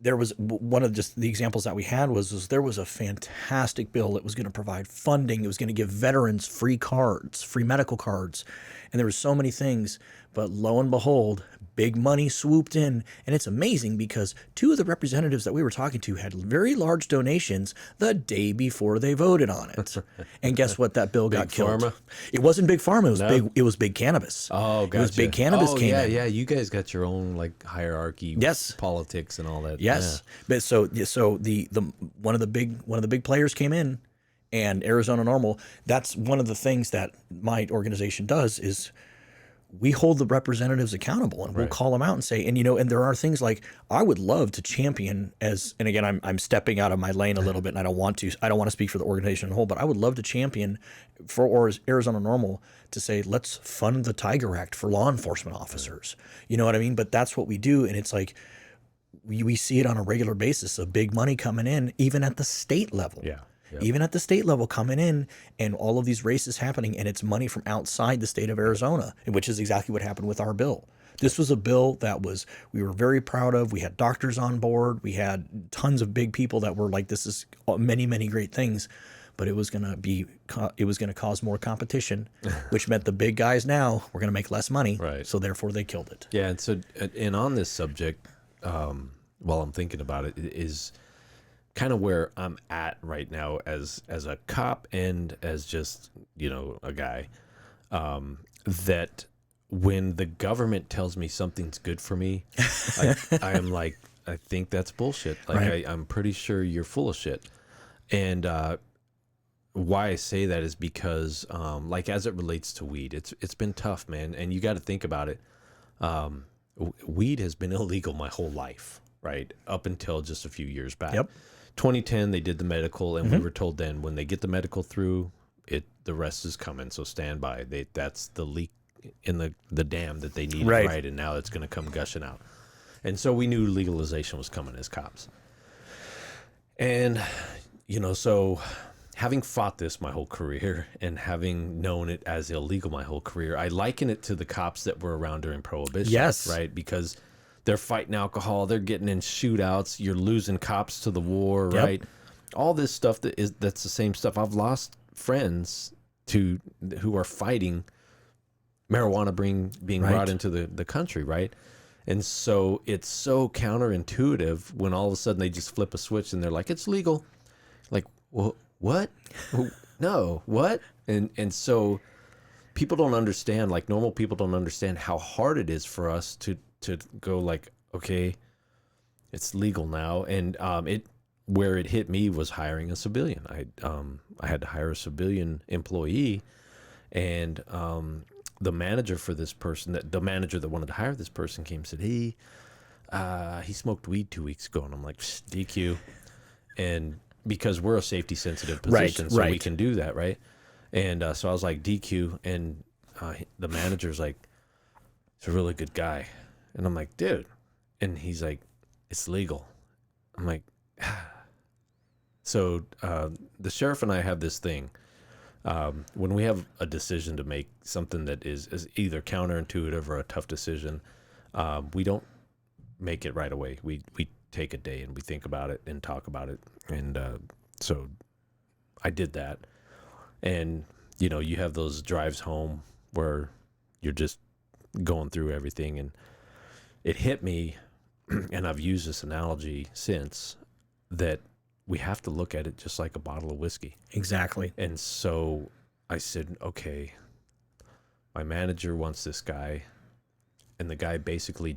there was one of just the examples that we had was there was a fantastic bill that was going to provide funding. It was going to give veterans free cards, free medical cards. And there were so many things, but lo and behold, big money swooped in. And it's amazing because two of the representatives that we were talking to had very large donations the day before they voted on it. And guess what? That bill got killed. Pharma? It wasn't big pharma. It was big cannabis. Oh, gotcha. It was big cannabis came in. Yeah. You guys got your own like hierarchy, politics and all that. Yes. Yeah. But so the one of the big players came in, and Arizona Normal, that's one of the things that my organization does is we hold the representatives accountable, and we'll call them out and say, and there are things like I would love to champion and again, I'm stepping out of my lane a little bit, and I don't want to speak for the organization as a whole, but I would love to champion for Arizona Normal to say, let's fund the Tiger Act for law enforcement officers. You know what I mean? But that's what we do. And it's like, we see it on a regular basis of big money coming in, even at the state level. Yeah. Yep. Even at the state level coming in, and all of these races happening, and it's money from outside the state of Arizona, which is exactly what happened with our bill. This was a bill that we were very proud of. We had doctors on board. We had tons of big people that were like, this is many, many great things, but it was going to cause more competition, which meant the big guys now were going to make less money. Right. So therefore they killed it. Yeah. And on this subject, while I'm thinking about it, is kind of where I'm at right now as a cop and as just, a guy, that when the government tells me something's good for me, I am like, I think that's bullshit. Like, I'm pretty sure you're full of shit. And why I say that is because, like, as it relates to weed, it's been tough, man. And you got to think about it. Weed has been illegal my whole life, right? Up until just a few years back. Yep. 2010, they did the medical, and we were told then when they get the medical through, the rest is coming. So stand by. That's the leak in the dam that they needed, right? And now it's going to come gushing out. And so we knew legalization was coming as cops. And, so having fought this my whole career and having known it as illegal my whole career, I liken it to the cops that were around during Prohibition. Yes. Right? Because they're fighting alcohol. They're getting in shootouts. You're losing cops to the war, right? All this stuff that's the same stuff. I've lost friends who are fighting marijuana being brought into the country, right? And so it's so counterintuitive when all of a sudden they just flip a switch and they're like, it's legal. Like, well, what? No, what? And so people don't understand, like normal people don't understand how hard it is for us to go like, okay, it's legal now. And where it hit me was hiring a civilian. I had to hire a civilian employee, and the manager for this person, the manager that wanted to hire this person came and said, hey, he smoked weed 2 weeks ago. And I'm like, DQ. And because we're a safety sensitive position, so we can do that, right? And so I was like, DQ. And the manager's like, he's a really good guy. And I'm like, dude. And he's like, it's legal. I'm like, So the sheriff and I have this thing. When we have a decision to make, something that is either counterintuitive or a tough decision, we don't make it right away. We take a day and we think about it and talk about it. And so I did that. And, you have those drives home where you're just going through everything. And it hit me, and I've used this analogy since, that we have to look at it just like a bottle of whiskey. Exactly. And so I said, okay, my manager wants this guy, and the guy basically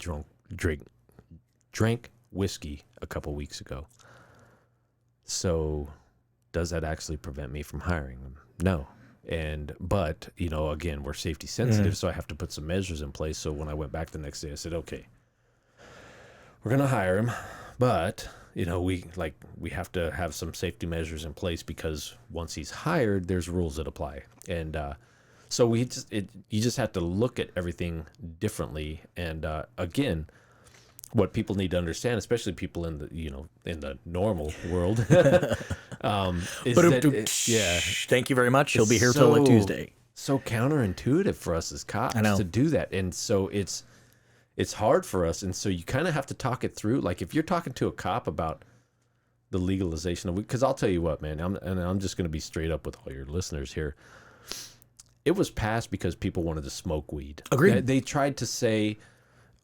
drank whiskey a couple weeks ago. So does that actually prevent me from hiring him? No. But you know, again, we're safety sensitive, so I have to put some measures in place. So when I went back the next day, I said, okay, we're gonna hire him, but you know, we have to have some safety measures in place, because once he's hired, there's rules that apply. And so you just have to look at everything differently. And again, what people need to understand, especially people in the normal world, is that Thank you very much. He'll be here till so, Tuesday. So counterintuitive for us as cops to do that, and so it's hard for us, and so you kind of have to talk it through. Like if you're talking to a cop about the legalization of weed, because I'll tell you what, man, I'm just going to be straight up with all your listeners here. It was passed because people wanted to smoke weed. Agreed. They tried to say,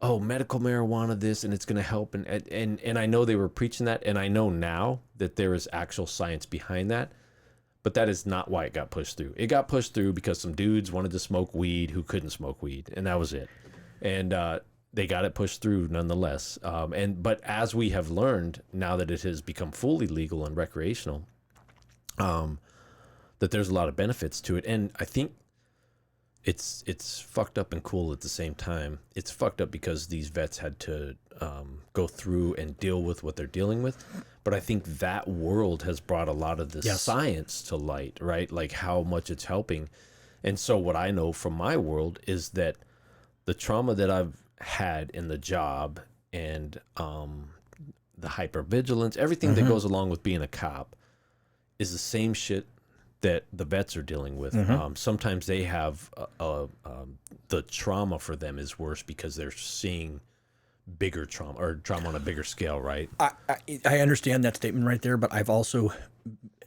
oh, medical marijuana this, and it's going to help. And I know they were preaching that, and I know now that there is actual science behind that, but that is not why it got pushed through. It got pushed through because some dudes wanted to smoke weed who couldn't smoke weed, and that was it. And they got it pushed through nonetheless. But as we have learned, now that it has become fully legal and recreational, that there's a lot of benefits to it. And I think it's fucked up and cool at the same time. It's fucked up because these vets had to go through and deal with what they're dealing with. But I think that world has brought a lot of the science to light, right? Like how much it's helping. And so what I know from my world is that the trauma that I've had in the job and the hypervigilance, everything that goes along with being a cop is the same shit that the vets are dealing with. Sometimes they have the trauma for them is worse because they're seeing bigger trauma or trauma on a bigger scale, right? I understand that statement right there, but I've also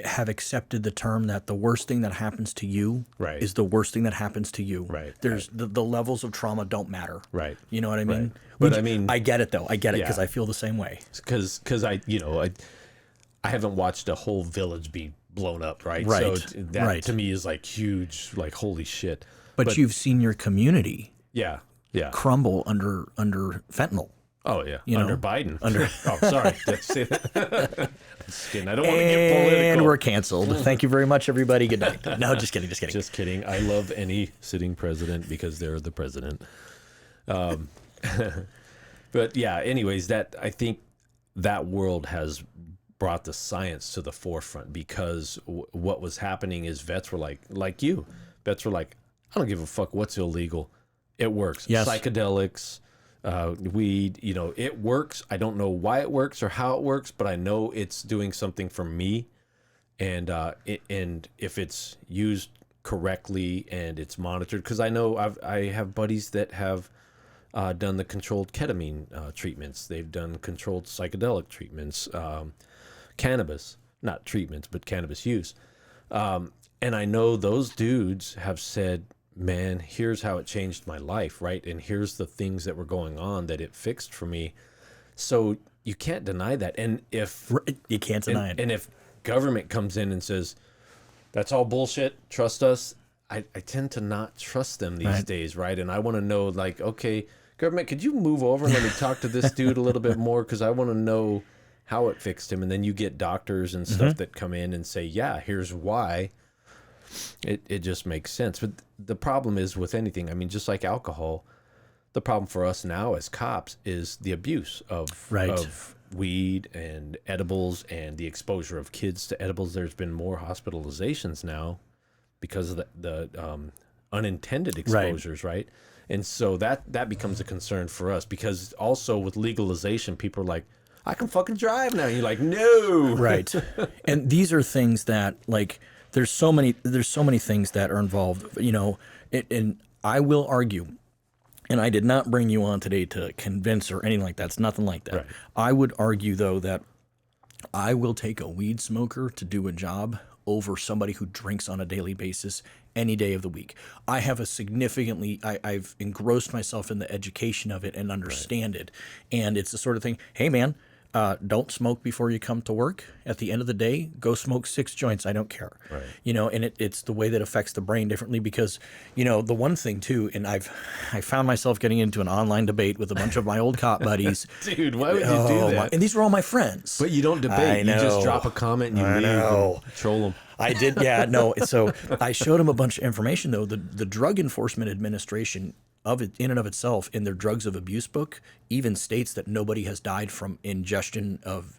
have accepted the term that the worst thing that happens to you is the worst thing that happens to you. Right. There's the levels of trauma don't matter. Right. You know what I mean? Right. But I mean, I get it though. I get it because I feel the same way. Because I haven't watched a whole village be blown up, right? Right. So that to me is like huge, like holy shit. But you've seen your community crumble under fentanyl. Oh yeah, you under know? Biden. Sorry, just kidding. I don't want to get political. And we're canceled. Thank you very much, everybody. Good night. No, just kidding. Just kidding. I love any sitting president because they're the president. But yeah. Anyways, I think that world has brought the science to the forefront because what was happening is vets were like you. Vets were like, I don't give a fuck what's illegal. It works. Yes. Psychedelics, weed, it works. I don't know why it works or how it works, but I know it's doing something for me. And and if it's used correctly and it's monitored, because I know I have buddies that have done the controlled ketamine treatments. They've done controlled psychedelic treatments, cannabis, not treatments, but cannabis use. And I know those dudes have said, man, here's how it changed my life, right? And here's the things that were going on that it fixed for me. So you can't deny that. And if you can't deny it. And if government comes in and says, that's all bullshit, trust us, I tend to not trust them these days, right? And I want to know, like, okay, government, could you move over and let me talk to this dude a little bit more? Because I want to know how it fixed him. And then you get doctors and stuff that come in and say, yeah, here's why. It just makes sense. But the problem is with anything, I mean, just like alcohol, the problem for us now as cops is the abuse of weed and edibles and the exposure of kids to edibles. There's been more hospitalizations now because of the unintended exposures, right? And so that becomes a concern for us because also with legalization, people are like, I can fucking drive now. And you're like, no. Right. And these are things that, like, there's so many things that are involved, and I will argue, and I did not bring you on today to convince or anything like that. It's nothing like that. Right. I would argue, though, that I will take a weed smoker to do a job over somebody who drinks on a daily basis any day of the week. I have I've engrossed myself in the education of it and understand it. And it's the sort of thing, hey, man, don't smoke before you come to work. At the end of the day, go smoke 6 joints. I don't care. Right. And it's the way that affects the brain differently because, the one thing too, and I found myself getting into an online debate with a bunch of my old cop buddies. Dude, why would you do that? And these were all my friends. But you don't debate. You just drop a comment and you leave and troll them. I did. Yeah, no. So I showed him a bunch of information though. The Drug Enforcement Administration of it in and of itself in their drugs of abuse book even states that nobody has died from ingestion of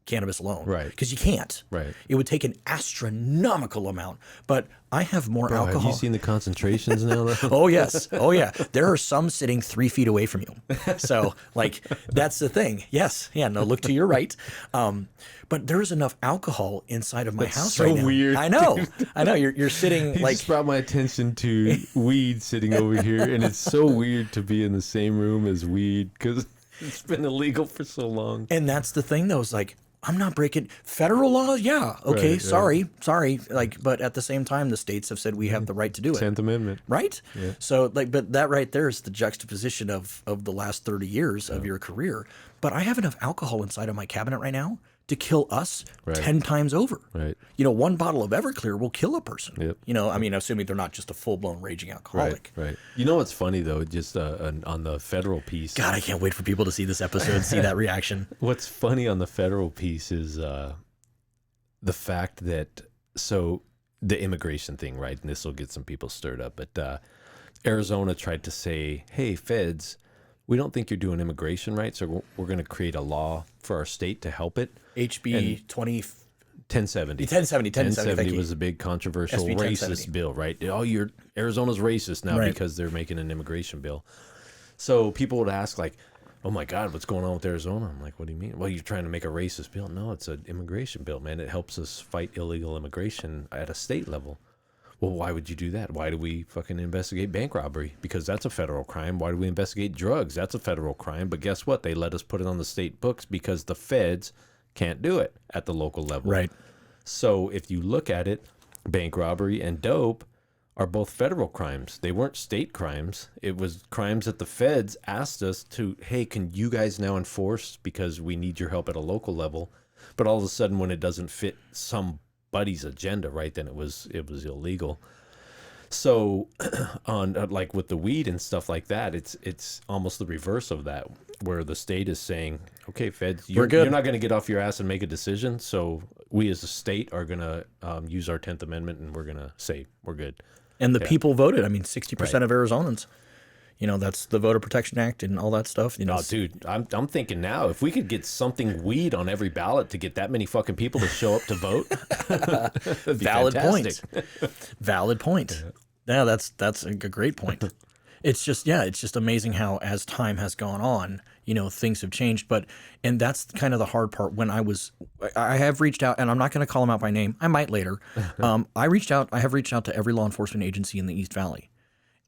cannabis alone. Right. Because you can't. Right. It would take an astronomical amount. But I have more Bro, alcohol. have you seen the concentrations now? Though? Oh, yes. Oh, yeah. There are some sitting 3 feet away from you. So, like, that's the thing. Yes. Yeah. No, look to your right. But there is enough alcohol inside of my house so right now. weird, I know. I know. You're sitting He like. just brought my attention to weed sitting over here, and it's so weird to be in the same room as weed because it's been illegal for so long. And that's the thing, though, is like, I'm not breaking federal laws. Yeah. Okay. Right, sorry. Like, but at the same time, the states have said we have the right to do it. 10th Amendment. Right. Yeah. So like, but that right there is the juxtaposition of the last 30 years of your career. But I have enough alcohol inside of my cabinet right now to kill us 10 times over. Right. You know, one bottle of Everclear will kill a person. Yep. You know, I mean, assuming they're not just a full-blown raging alcoholic. Right. You know what's funny though? Just on the federal piece. God, I can't wait for people to see this episode, see that reaction. What's funny on the federal piece is the fact that the immigration thing, right? And this will get some people stirred up. But Arizona tried to say, "Hey, feds, we don't think you're doing immigration right, so we're going to create a law for our state to help it." HB 1070. 1070 was a big controversial SB racist 1070. bill, right? Oh, Arizona's racist now Right. because they're making an immigration bill. So people would ask like, "Oh my God, what's going on with Arizona?" I'm like, "What do you mean?" "Well, you're trying to make a racist bill." "No, it's an immigration bill, man. It helps us fight illegal immigration at a state level." "Well, why would you do that? Why do we fucking investigate bank robbery? Because that's a federal crime. Why do we investigate drugs? That's a federal crime. But guess what? They let us put it on the state books because the feds can't do it at the local level." Right. So if you look at it, bank robbery and dope are both federal crimes. They weren't state crimes. It was crimes that the feds asked us to, "Hey, can you guys now enforce because we need your help at a local level?" But all of a sudden when it doesn't fit somebody's agenda, right, then it was illegal. So on like with the weed and stuff like that, it's almost the reverse of that, where the state is saying, "Okay, feds, you're not going to get off your ass and make a decision. So we as a state are going to use our 10th Amendment and we're going to say we're good." And the people voted. I mean, 60% of Arizonans. You know, that's the Voter Protection Act and all that stuff. You know, Oh, dude, I'm thinking now if we could get something weed on every ballot to get that many fucking people to show up to vote, that'd be valid fantastic. point. Valid point. Yeah, that's a great point. It's just amazing how as time has gone on, you know, things have changed. And that's kind of the hard part. When I have reached out, and I'm not going to call them out by name. I might later. I have reached out to every law enforcement agency in the East Valley.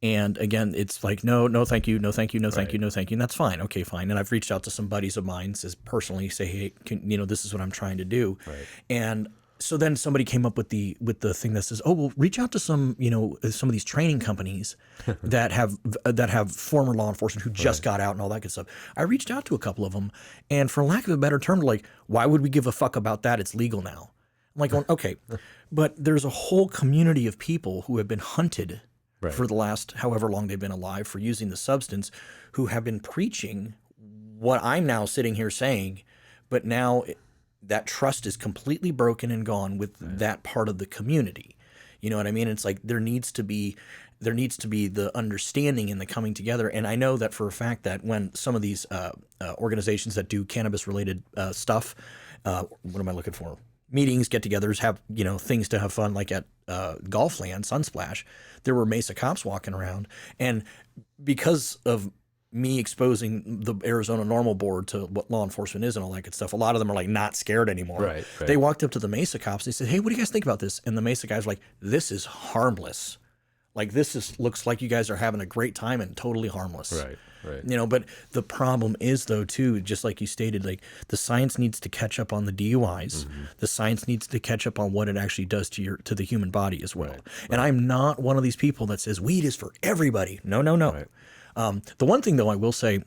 And again, it's like, no, thank you, no, thank you, no, thank you, no, thank you. And that's fine. Okay, fine. And I've reached out to some buddies of mine, personally say, "Hey, this is what I'm trying to do." Right. And so then somebody came up with the thing that says, "Oh, well, reach out to some of these training companies that have former law enforcement who just got out and all that good stuff." I reached out to a couple of them, and for lack of a better term, like, why would we give a fuck about that? It's legal now. I'm like, okay, but there's a whole community of people who have been hunted for the last however long they've been alive for using the substance, who have been preaching what I'm now sitting here saying, but now that trust is completely broken and gone with that part of the community. You know what I mean? It's like there needs to be the understanding and the coming together. And I know that for a fact that when some of these organizations that do cannabis related stuff, what am I looking for? Meetings, get-togethers, have things to have fun, like at Golfland, Sunsplash, there were Mesa cops walking around, and because of me exposing the Arizona Normal Board to what law enforcement is and all that good stuff, a lot of them are like not scared anymore. Right. They walked up to the Mesa cops. They said, "Hey, what do you guys think about this?" And the Mesa guys were like, "This is harmless. Like looks like you guys are having a great time and totally harmless." Right. But the problem is, though, too, just like you stated, like the science needs to catch up on the DUIs. Mm-hmm. The science needs to catch up on what it actually does to the human body as well. Right. And I'm not one of these people that says weed is for everybody. No. Right. The one thing, though, I will say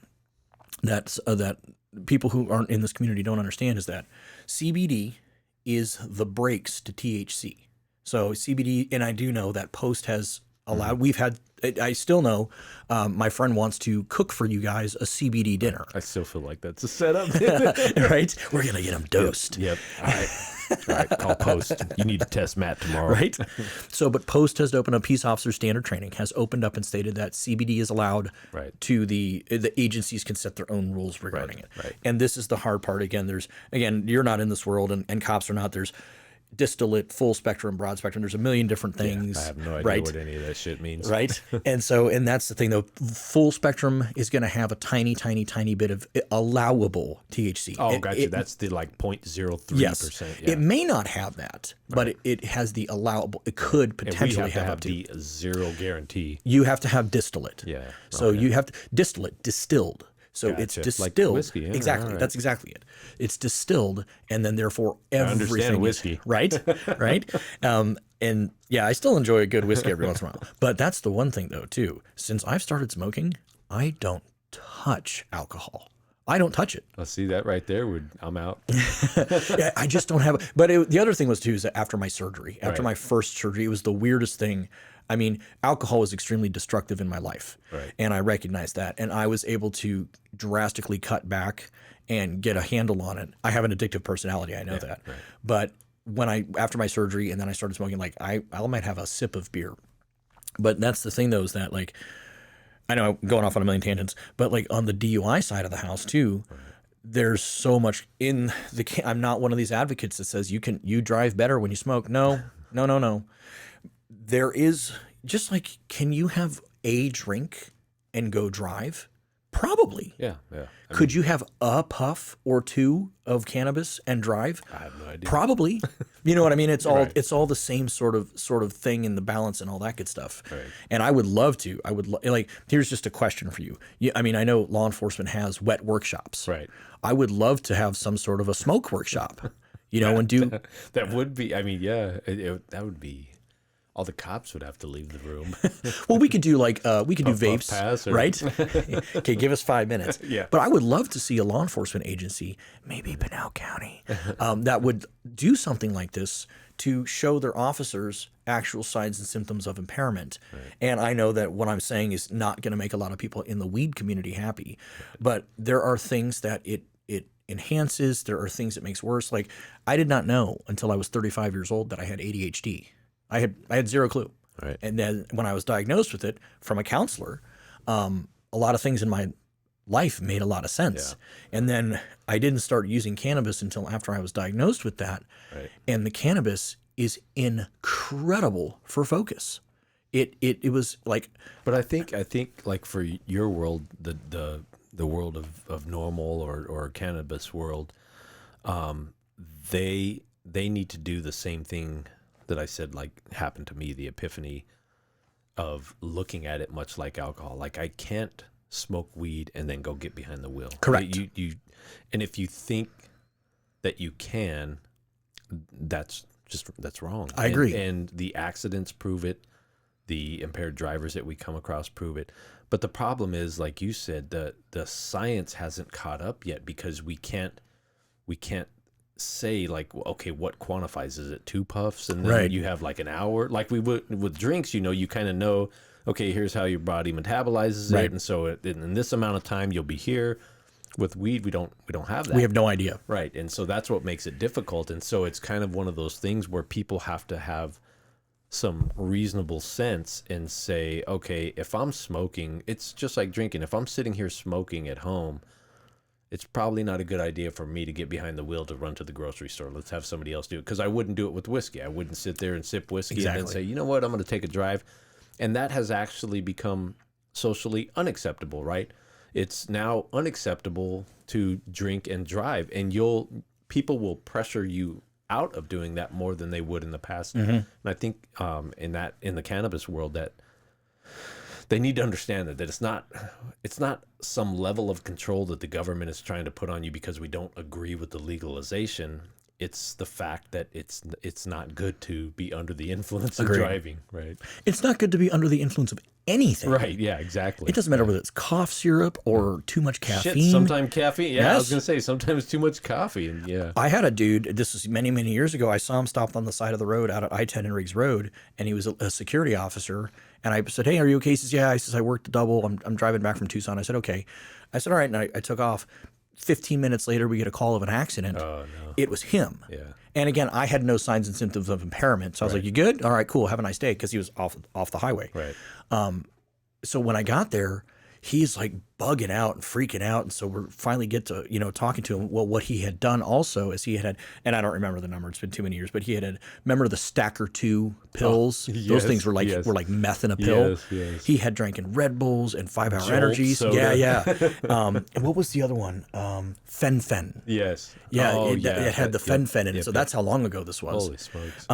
that people who aren't in this community don't understand is that CBD is the brakes to THC. So CBD, and I do know that Post has allowed. I still know my friend wants to cook for you guys a CBD dinner. I still feel like that's a setup. Right? We're going to get them dosed. Yep. All right. All right, call Post. You need to test Matt tomorrow. Right? So, but Post has opened up, peace officer standard training has opened up and stated that CBD is allowed to the agencies can set their own rules regarding it. Right. And this is the hard part. Again, you're not in this world and cops are not. There's distillate, full spectrum, broad spectrum. There's a million different things. I have no idea what any of that shit means. Right. And that's the thing though. Full spectrum is going to have a tiny bit of allowable THC. Oh, gotcha. That's the like 0.03%. Yes. Yeah. It may not have that, but it has the allowable. It could potentially have up to the zero guarantee. You have to have distillate. Yeah. So you have to distillate, distilled. So it's distilled. Like whiskey, yeah, exactly. right. That's exactly it. It's distilled, and then therefore everything. I understand whiskey. Right. And yeah, I still enjoy a good whiskey every once in a while. But that's the one thing though too. Since I've started smoking, I don't touch alcohol. I don't touch it. I see that right there. I'm out. Yeah, I just don't have it. But the other thing was too is that after my surgery, after my first surgery, it was the weirdest thing. I mean, alcohol was extremely destructive in my life, and I recognized that, and I was able to drastically cut back and get a handle on it. I have an addictive personality, I know that, but after my surgery and then I started smoking, like I might have a sip of beer, but that's the thing though is that like I know I'm going off on a million tangents, but like on the DUI side of the house too. There's so much in the. I'm not one of these advocates that says you drive better when you smoke. No. There is just like, can you have a drink and go drive? Probably. Yeah. Could you have a puff or two of cannabis and drive? I have no idea. Probably. You know what I mean? It's all the same sort of thing in the balance and all that good stuff. Right. And I would love to. Like, here's just a question for you. I mean, I know law enforcement has wet workshops. Right. I would love to have some sort of a smoke workshop. And do that would be. I mean, yeah, that would be. All the cops would have to leave the room. Well, we could do vapes, pass right? Okay, give us 5 minutes. Yeah. But I would love to see a law enforcement agency, maybe Pinal County, that would do something like this to show their officers actual signs and symptoms of impairment. Right. And I know that what I'm saying is not going to make a lot of people in the weed community happy, but there are things that it enhances. There are things it makes worse. Like I did not know until I was 35 years old that I had ADHD. I had zero clue. Right. And then when I was diagnosed with it from a counselor, a lot of things in my life made a lot of sense. Yeah. And then I didn't start using cannabis until after I was diagnosed with that. Right. And the cannabis is incredible for focus. It was like. But I think like for your world, the world of normal or cannabis world, they need to do the same thing that I said, like happened to me, the epiphany of looking at it much like alcohol. Like I can't smoke weed and then go get behind the wheel. Correct. You and if you think that you can, that's wrong. I agree. And the accidents prove it. The impaired drivers that we come across prove it. But the problem is, like you said, the science hasn't caught up yet because we can't say like, okay, what quantifies? Is it 2 puffs and then you have like an hour? Like we would with drinks, you kind of know, okay, here's how your body metabolizes it, and so in this amount of time you'll be here. With weed, we don't have that. We have no idea. Right, and so that's what makes it difficult. And so it's kind of one of those things where people have to have some reasonable sense and say, okay, if I'm smoking, it's just like drinking. If I'm sitting here smoking at home, it's probably not a good idea for me to get behind the wheel to run to the grocery store. Let's have somebody else do it. Because I wouldn't do it with whiskey. I wouldn't sit there and sip whiskey and then say, you know what, I'm going to take a drive. And that has actually become socially unacceptable, right? It's now unacceptable to drink and drive. And people will pressure you out of doing that more than they would in the past. Mm-hmm. And I think in the cannabis world that they need to understand that it's not some level of control that the government is trying to put on you because we don't agree with the legalization. It's the fact that it's not good to be under the influence of driving, right? It's not good to be under the influence of anything. Right, yeah, exactly. It doesn't matter whether it's cough syrup or too much caffeine. Shit, sometimes caffeine. Yeah, yes. I was going to say sometimes too much coffee. And yeah. I had a dude, this was many, many years ago. I saw him stopped on the side of the road out at I-10 and Riggs Road, and he was a security officer. And I said, hey, are you okay? He says, yeah. I says, I worked a double. I'm driving back from Tucson. I said, okay. I said, all right. And I took off. 15 minutes later, we get a call of an accident. Oh, no. It was him. Yeah. And again, I had no signs and symptoms of impairment. So I was like, you good? All right, cool. Have a nice day. Because he was off the highway. Right. So when I got there, he's like bugging out and freaking out. And so we're finally get to, talking to him. Well, what he had done also is he had, and I don't remember the number, it's been too many years, but he had, remember the Stacker 2 pills? Those things were like meth in a pill. Yes. He had drinking Red Bulls and 5 Hour Jolt Energies. soda. Yeah. And what was the other one? Fen. Yes. Yeah. It had the fen in it. So that's how long ago this was. Holy smokes.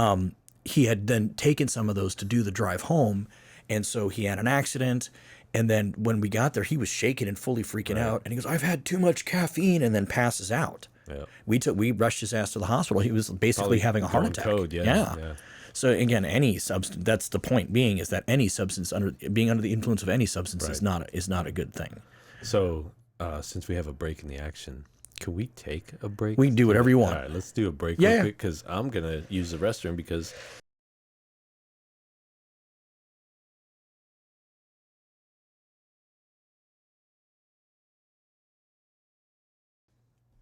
He had then taken some of those to do the drive home. And so he had an accident. And then when we got there, he was shaking and fully freaking out. And he goes, I've had too much caffeine, and then passes out. Yeah. We rushed his ass to the hospital. He was basically having a heart attack. Yeah. So again, any substance, that's the point being, is that any substance being under the influence of any substance is not a good thing. So since we have a break in the action, can we take a break? We can do whatever you want. All right, let's do a break real quick, because I'm going to use the restroom because...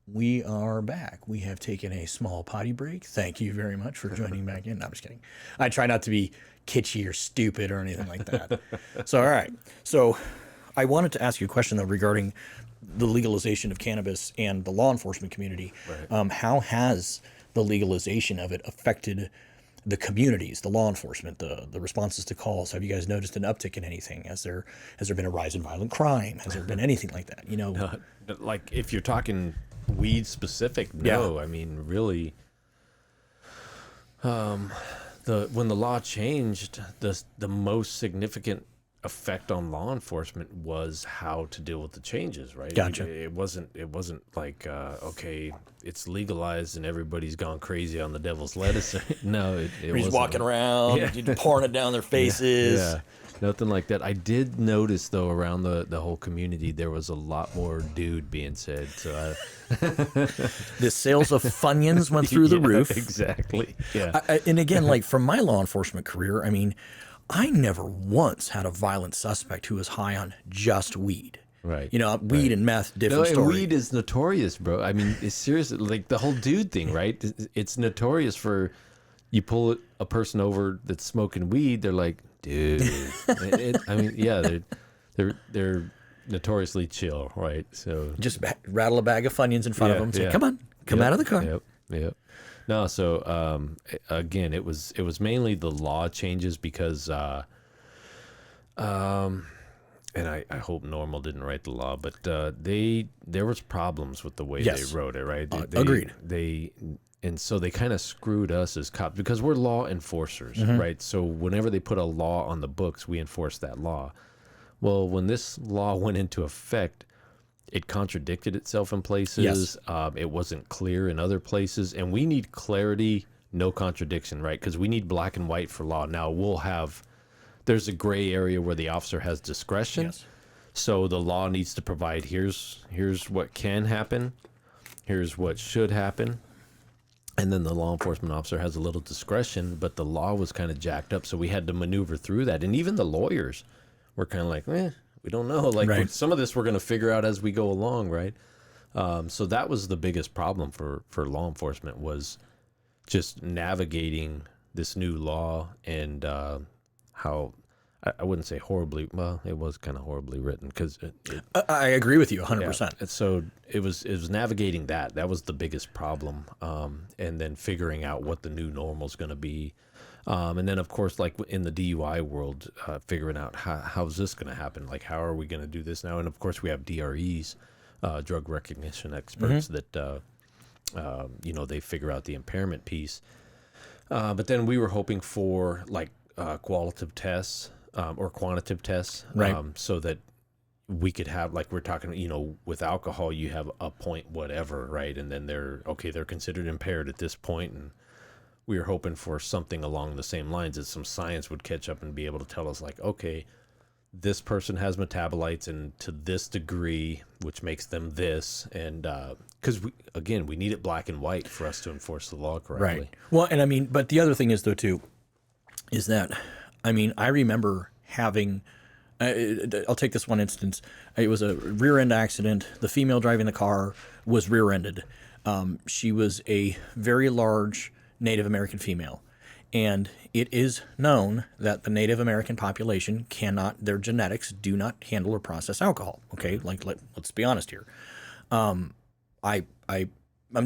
We are back. We have taken a small potty break. Thank you very much for joining back in. No, I'm just kidding. I try not to be kitschy or stupid or anything like that. So, all right. So I wanted to ask you a question, though, regarding the legalization of cannabis and the law enforcement community. Right. How has the legalization of it affected the communities, the law enforcement, the responses to calls? Have you guys noticed an uptick in anything? Has there been a rise in violent crime? Has there been anything like that? No, like if you're talking weed specific, no. I mean, really, when the law changed, the most significant effect on law enforcement was how to deal with the changes, right? Gotcha. It wasn't like okay, it's legalized and everybody's gone crazy on the devil's lettuce. No, it He's wasn't. walking around, pouring it down their faces. Yeah. Nothing like that. I did notice, though, around the whole community, there was a lot more dude being said. So the sales of Funyuns went through the roof. Exactly. Yeah. And again, like from my law enforcement career, I mean, I never once had a violent suspect who was high on just weed. Right. Weed and meth, different story. Weed is notorious, bro. I mean, it's seriously like the whole dude thing, right? It's notorious for, you pull a person over that's smoking weed, they're like, dude. I mean, yeah, they're notoriously chill, right? So just rattle a bag of Funyuns in front of them. Say, come on, come out of the car. Yep. No, so again, it was mainly the law changes because, and I hope Normal didn't write the law, but there was problems with the way they wrote it, right? Agreed. And so they kind of screwed us as cops because we're law enforcers, right? So whenever they put a law on the books, we enforce that law. Well, when this law went into effect, it contradicted itself in places. It wasn't clear in other places. And we need clarity, no contradiction, right? Because we need black and white for law. Now, there's a gray area where the officer has discretion. Yes. So the law needs to provide, here's what can happen, here's what should happen. And then the law enforcement officer has a little discretion, but the law was kind of jacked up, so we had to maneuver through that. And even the lawyers were kind of like, we don't know. Like some of this we're going to figure out as we go along, right? So that was the biggest problem for law enforcement, was just navigating this new law and how, I wouldn't say horribly, well, it was kind of horribly written because I agree with you 100%. Yeah. So it was navigating that. That was the biggest problem. And then figuring out what the new normal is going to be. And then, of course, like in the DUI world, figuring out how's this going to happen? Like, how are we going to do this now? And, of course, we have DREs, drug recognition experts that, they figure out the impairment piece. But then we were hoping for, like, qualitative tests or quantitative tests, right? So that we could have, like we're talking, with alcohol, you have a point whatever, right? And then they're considered impaired at this point, and we were hoping for something along the same lines, that some science would catch up and be able to tell us, like, okay, this person has metabolites and to this degree, which makes them this, and because we need it black and white for us to enforce the law correctly. Right. Well, and I mean, but the other thing is, though, too, is that, I mean, I remember having, I'll take this one instance. It was a rear end accident. The female driving the car was rear ended. She was a very large Native American female. And it is known that the Native American population cannot, their genetics do not handle or process alcohol. Okay, let's be honest here. I'm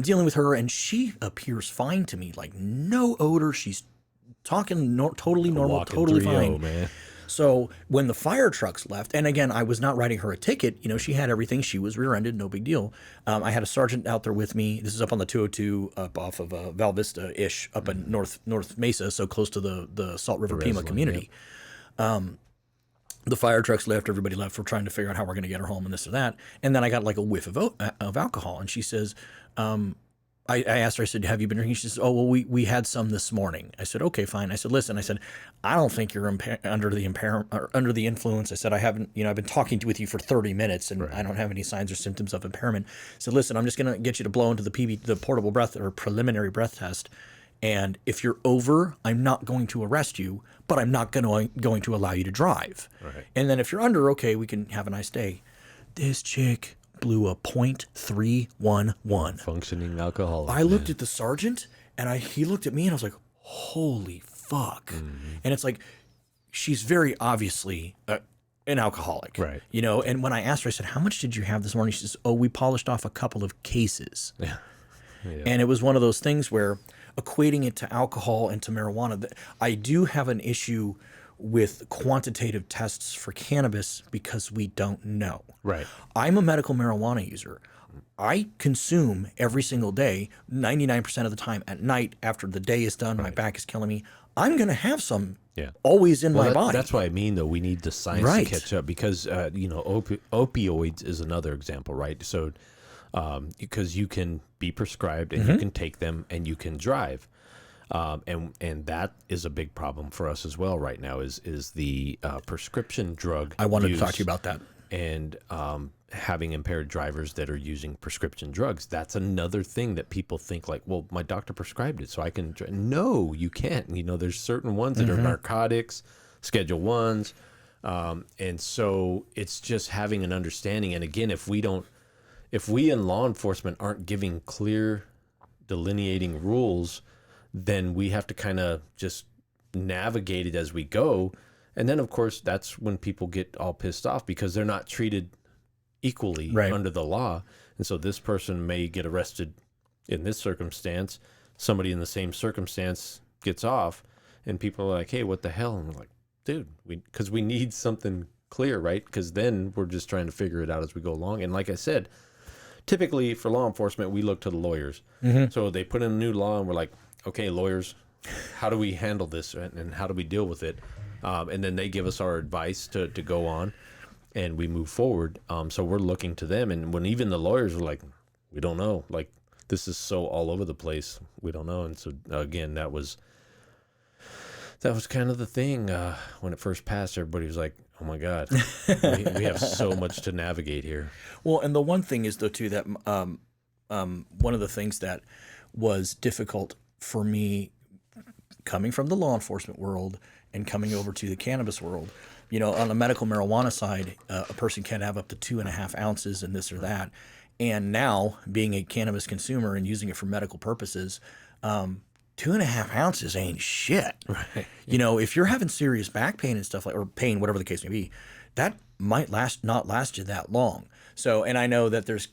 dealing with her, and she appears fine to me, like no odor. She's talking totally normal, Walking totally 3-0, fine. man. So when the fire trucks left, and again, I was not writing her a ticket. You know, she had everything. She was rear-ended, no big deal. I had a sergeant out there with me. This is up on the 202, up off of Val Vista-ish, up in North Mesa, so close to the Salt River Pima community. The fire trucks left. Everybody left. We're trying to figure out how we're going to get her home and this or that. And then I got like a whiff of alcohol, and she says, I asked her, I said, have you been drinking? She says, oh, well, we had some this morning. I said, okay, fine. I said, listen, I said, I don't think you're under the influence. I said, I haven't, I've been talking with you for 30 minutes and I don't have any signs or symptoms of impairment. I said, listen, I'm just going to get you to blow into the portable breath or preliminary breath test. And if you're over, I'm not going to arrest you, but I'm not going to allow you to drive. Right. And then if you're under, okay, we can have a nice day. This chick blew a .311. Functioning alcoholic. I looked at the sergeant, and he looked at me, and I was like, holy fuck. And it's like, she's very obviously an alcoholic. Right. And when I asked her, I said, how much did you have this morning? She says, oh, we polished off a couple of cases. Yeah. And it was one of those things where equating it to alcohol and to marijuana, I do have an issue with quantitative tests for cannabis because we don't know. Right. I'm a medical marijuana user. I consume every single day, 99% of the time at night after the day is done, my back is killing me. I'm going to have some always in my body. That's what I mean, though. We need the science to catch up because, opioids is another example, right? So because you can be prescribed and you can take them and you can drive. And that is a big problem for us as well right now is the prescription drug I wanted use to talk to you about that. and having impaired drivers that are using prescription drugs. That's another thing that people think like, well, my doctor prescribed it, so I can. No, you can't. There's certain ones that are narcotics, Schedule 1s, and so it's just having an understanding. And again, if we in law enforcement aren't giving clear, delineating rules, then we have to kind of just navigate it as we go. And then, of course, that's when people get all pissed off because they're not treated equally under the law. And so this person may get arrested in this circumstance. Somebody in the same circumstance gets off, and people are like, hey, what the hell? And we're like, dude, because we need something clear, right? Because then we're just trying to figure it out as we go along. And like I said, typically for law enforcement, we look to the lawyers. So they put in a new law, and we're like, okay, lawyers, how do we handle this and how do we deal with it? And then they give us our advice to go on and we move forward. So we're looking to them. And when even the lawyers are like, we don't know, like this is so all over the place. We don't know. And so again, that was kind of the thing when it first passed. Everybody was like, oh my God, we have so much to navigate here. Well, and the one thing is though too, that one of the things that was difficult for me coming from the law enforcement world and coming over to the cannabis world, on the medical marijuana side, a person can have up to 2.5 ounces and this or that. And now being a cannabis consumer and using it for medical purposes, 2.5 ounces ain't shit. Right. If you're having serious back pain and stuff or pain, whatever the case may be, that might not last you that long. So, and I know that there's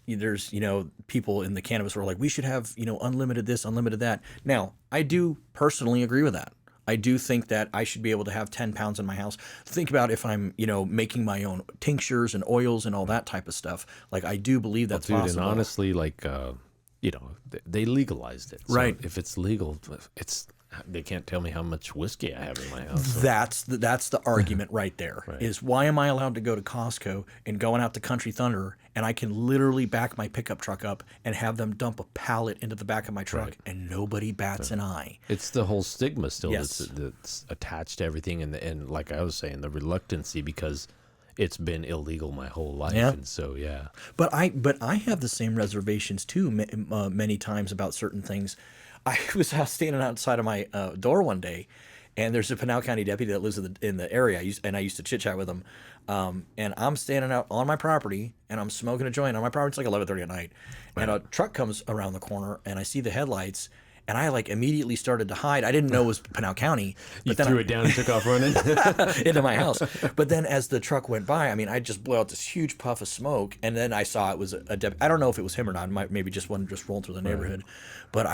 people in the cannabis who are like, we should have, unlimited this, unlimited that. Now, I do personally agree with that. I do think that I should be able to have 10 pounds in my house. Think about if I'm, making my own tinctures and oils and all that type of stuff. Like, I do believe that's possible. And honestly, like, they legalized it. So right. If it's legal, they can't tell me how much whiskey I have in my house. So. That's the argument right there. Right. Is why am I allowed to go to Costco and going out to Country Thunder and I can literally back my pickup truck up and have them dump a pallet into the back of my truck and nobody bats an eye. It's the whole stigma still Yes. that's attached to everything, and like I was saying, the reluctancy because it's been illegal my whole life, and so But I have the same reservations too. Many times about certain things. I was standing outside of my door one day, and there's a Pinal County deputy that lives in the area. I used to chit chat with him. And I'm standing out on my property and I'm smoking a joint on my property. It's like 11:30 at night, and a truck comes around the corner and I see the headlights. And I like immediately started to hide. I didn't know it was Pinal County. But then threw it down and took off running into my house. But then as the truck went by, I mean, I just blew out this huge puff of smoke. And then I saw it was a deputy. I don't know if it was him or not. Maybe just one just rolled through the neighborhood. But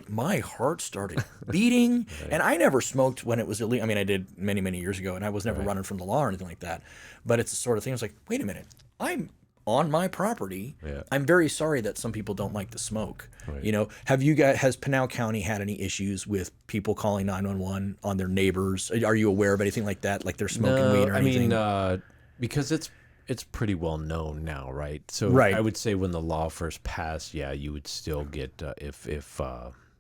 my heart started beating. And I never smoked when it was illegal. I mean, I did many, many years ago, and I was never running from the law or anything like that. But it's the sort of thing. I was like, wait a minute, I'm on my property. I'm very sorry that some people don't like the smoke. You know, has Pinal County had any issues with people calling 911 on their neighbors? Are you aware of anything like that? Like they're smoking weed or anything? I mean, because it's pretty well known now, right? So I would say when the law first passed, you would still get if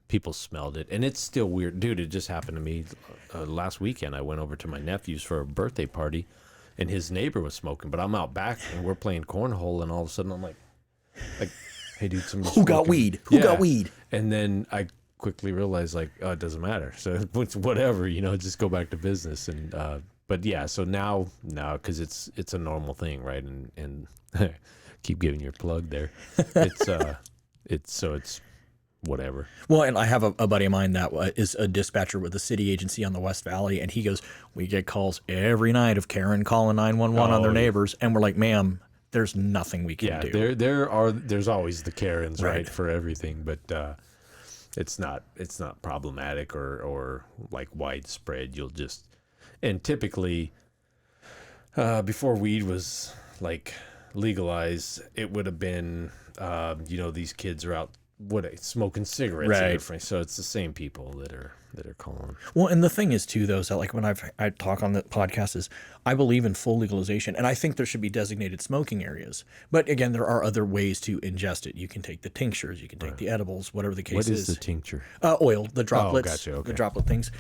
people smelled it, and it's still weird, dude. It just happened to me last weekend. I went over to my nephew's for a birthday party, and his neighbor was smoking, but I'm out back and we're playing cornhole, and all of a sudden I'm like, hey, dude, somebody's who got smoking. weed? Who got weed? And then I quickly realized, like, oh, it doesn't matter. So it's whatever, you know, just go back to business. And but yeah, so now because it's a normal thing, right? And keep giving your plug there. It's whatever. Well, and I have a buddy of mine that is a dispatcher with a city agency on the West Valley, and he goes, we get calls every night of Karen calling 911 on their neighbors, and we're like, ma'am, there's nothing we can do. There's always the Karens, right, for everything, but it's not problematic or like widespread. You'll just, and typically before weed was like legalized, it would have been these kids are out smoking cigarettes, so it's the same people that are calling. Well, and the thing is too, though, is that like when I talk on the podcast, is I believe in full legalization, and I think there should be designated smoking areas. But again, there are other ways to ingest it. You can take the tinctures, you can take the edibles, whatever the case is. What is the tincture? Oil, the droplets, gotcha, okay. The droplet things.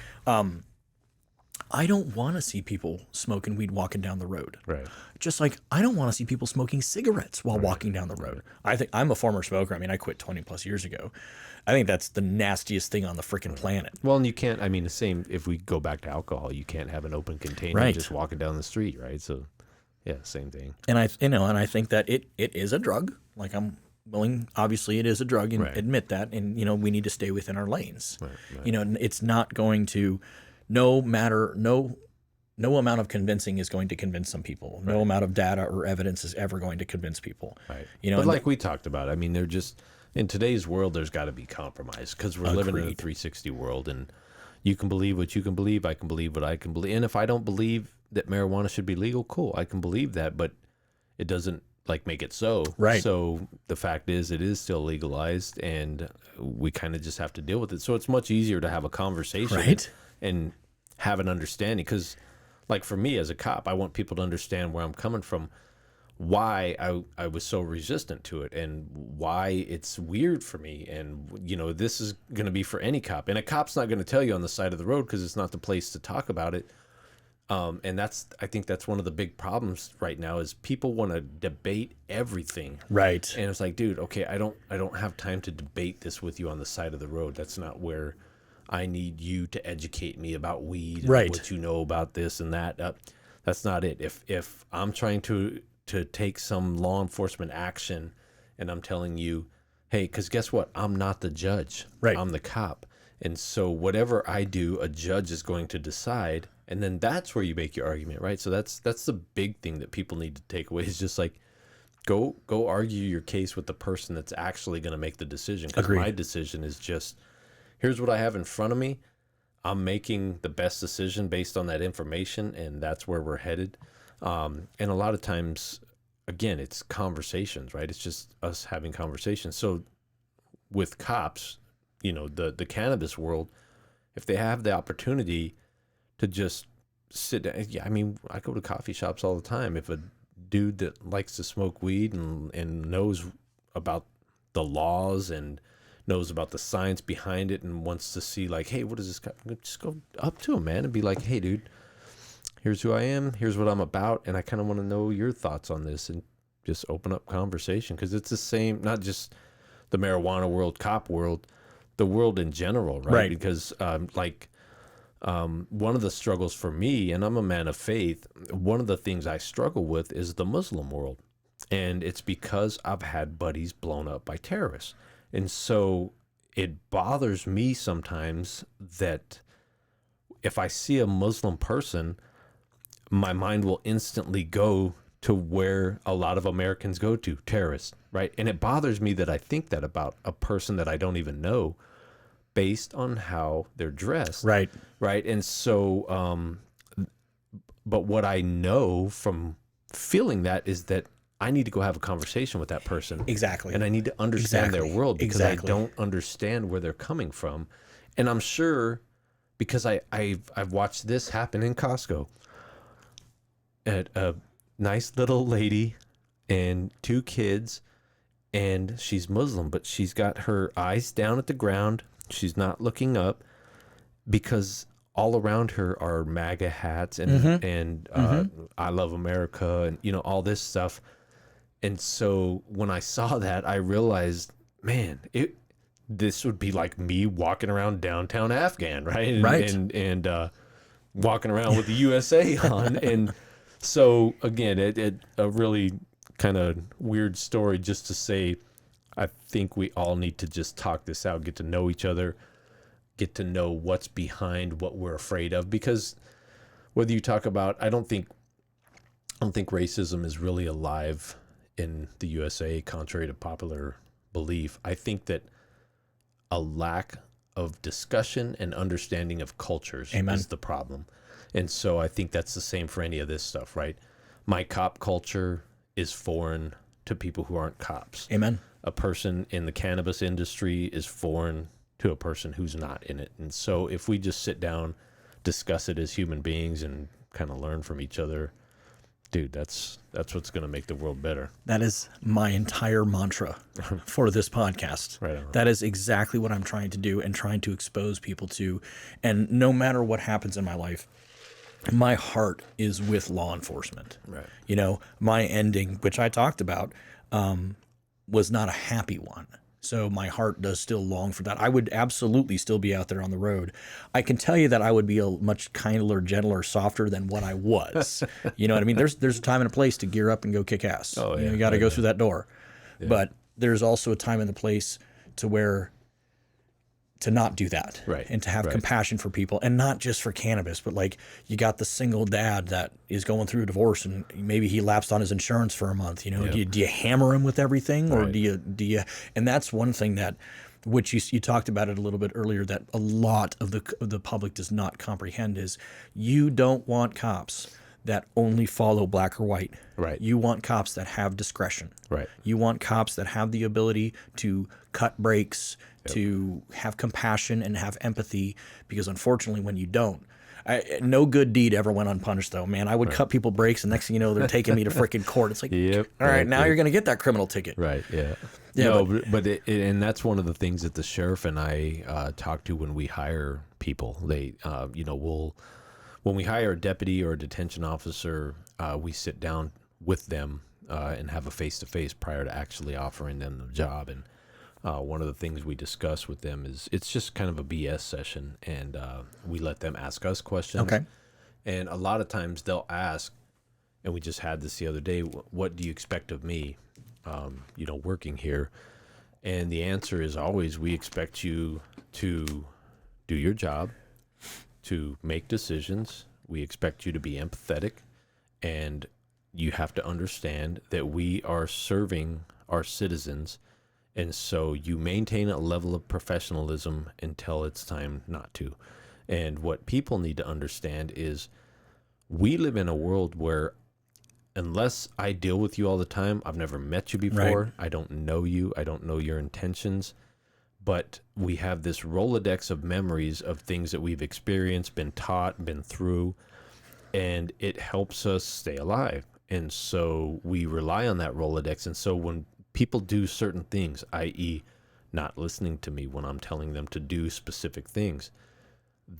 I don't want to see people smoking weed walking down the road. Right. Just like I don't want to see people smoking cigarettes while walking down the road. I think I'm a former smoker. I mean, I quit 20 plus years ago. I think that's the nastiest thing on the freaking planet. Well, and you can't, I mean, the same, if we go back to alcohol, you can't have an open container just walking down the street, right? So, yeah, same thing. And I think that it is a drug. Like I'm willing, obviously it is a drug, and admit that. And, we need to stay within our lanes. Right. It's not going to, no amount of convincing is going to convince some people. No amount of data or evidence is ever going to convince people. Right. But like we talked about, I mean, they're just, in today's world, there's got to be compromise because we're living in a 360 world, and you can believe what you can believe. I can believe what I can believe. And if I don't believe that marijuana should be legal, cool, I can believe that, but it doesn't like make it so. Right. So the fact is, it is still legalized, and we kind of just have to deal with it. So it's much easier to have a conversation and have an understanding, because like for me as a cop, I want people to understand where I'm coming from, why I was so resistant to it, and why it's weird for me. And, this is going to be for any cop. And a cop's not going to tell you on the side of the road because it's not the place to talk about it. And I think that's one of the big problems right now is people want to debate everything. Right. And it's like, dude, okay, I don't have time to debate this with you on the side of the road. That's not where I need you to educate me about weed and what you know about this and that. That's not it. If I'm trying to take some law enforcement action and I'm telling you, hey, because guess what? I'm not the judge. Right. I'm the cop. And so whatever I do, a judge is going to decide. And then that's where you make your argument, right? So that's the big thing that people need to take away is just like, go argue your case with the person that's actually going to make the decision. Because my decision is just, here's what I have in front of me. I'm making the best decision based on that information, and that's where we're headed. And a lot of times, again, it's conversations, right? It's just us having conversations. So with cops, the cannabis world, if they have the opportunity to just sit down, I mean, I go to coffee shops all the time. If a dude that likes to smoke weed and knows about the laws and knows about the science behind it and wants to see like, hey, what is this guy? Just go up to him, man, and be like, hey, dude, here's who I am. Here's what I'm about. And I kind of want to know your thoughts on this, and just open up conversation. Because it's the same, not just the marijuana world, cop world, the world in general, right? Because one of the struggles for me, and I'm a man of faith, one of the things I struggle with is the Muslim world. And it's because I've had buddies blown up by terrorists. And so it bothers me sometimes that if I see a Muslim person, my mind will instantly go to where a lot of Americans go to, terrorists, right? And it bothers me that I think that about a person that I don't even know based on how they're dressed. Right. Right. And so, but what I know from feeling that is that I need to go have a conversation with that person. Exactly. And I need to understand their world because I don't understand where they're coming from. And I'm sure because I've watched this happen in Costco. At a nice little lady and 2 kids, and she's Muslim, but she's got her eyes down at the ground. She's not looking up because all around her are MAGA hats and I love America and, you know, all this stuff. And so when I saw that, I realized, man, this would be like me walking around downtown Afghan, right? And walking around with the USA on. And so again, it a really kind of weird story just to say, I think we all need to just talk this out, get to know each other, get to know what's behind what we're afraid of. Because whether you talk about, I don't think racism is really alive in the USA, contrary to popular belief. I think that a lack of discussion and understanding of cultures is the problem. And so I think that's the same for any of this stuff, right? My cop culture is foreign to people who aren't cops. Amen. A person in the cannabis industry is foreign to a person who's not in it. And so if we just sit down, discuss it as human beings and kind of learn from each other, dude, that's what's going to make the world better. That is my entire mantra for this podcast. Right on. That is exactly what I'm trying to do and trying to expose people to. And no matter what happens in my life, my heart is with law enforcement. Right. You know, my ending, which I talked about, was not a happy one. So my heart does still long for that. I would absolutely still be out there on the road. I can tell you that I would be a much kinder, gentler, softer than what I was. You know what I mean? There's a time and a place to gear up and go kick ass. Oh, You got to go through that door. Yeah. But there's also a time and a place to not do that. Right. And to have compassion for people, and not just for cannabis, but like you got the single dad that is going through a divorce and maybe he lapsed on his insurance for a month. You know, do you hammer him with everything, or do you? And that's one thing that, which you talked about it a little bit earlier, that a lot of the public does not comprehend is you don't want cops that only follow black or white. Right. You want cops that have discretion. Right. You want cops that have the ability to cut brakes, to have compassion and have empathy, because unfortunately when you don't, no good deed ever went unpunished though, man. I would cut people brakes and next thing you know, they're taking me to freaking court. It's like, all right, now you're going to get that criminal ticket. Right. Yeah. Yeah, no, but and that's one of the things that the sheriff and I talk to when we hire people. They, when we hire a deputy or a detention officer, we sit down with them and have a face-to-face prior to actually offering them the job. And one of the things we discuss with them is it's just kind of a BS session, and we let them ask us questions. Okay. And a lot of times they'll ask, and we just had this the other day, what do you expect of me, working here? And the answer is always, we expect you to do your job, to make decisions. We expect you to be empathetic, and you have to understand that we are serving our citizens. And so you maintain a level of professionalism until it's time not to. And what people need to understand is we live in a world where unless I deal with you all the time, I've never met you before. Right. I don't know you. I don't know your intentions. But we have this Rolodex of memories of things that we've experienced, been taught, been through, and it helps us stay alive. And so we rely on that Rolodex. And so when people do certain things, i.e. not listening to me when I'm telling them to do specific things,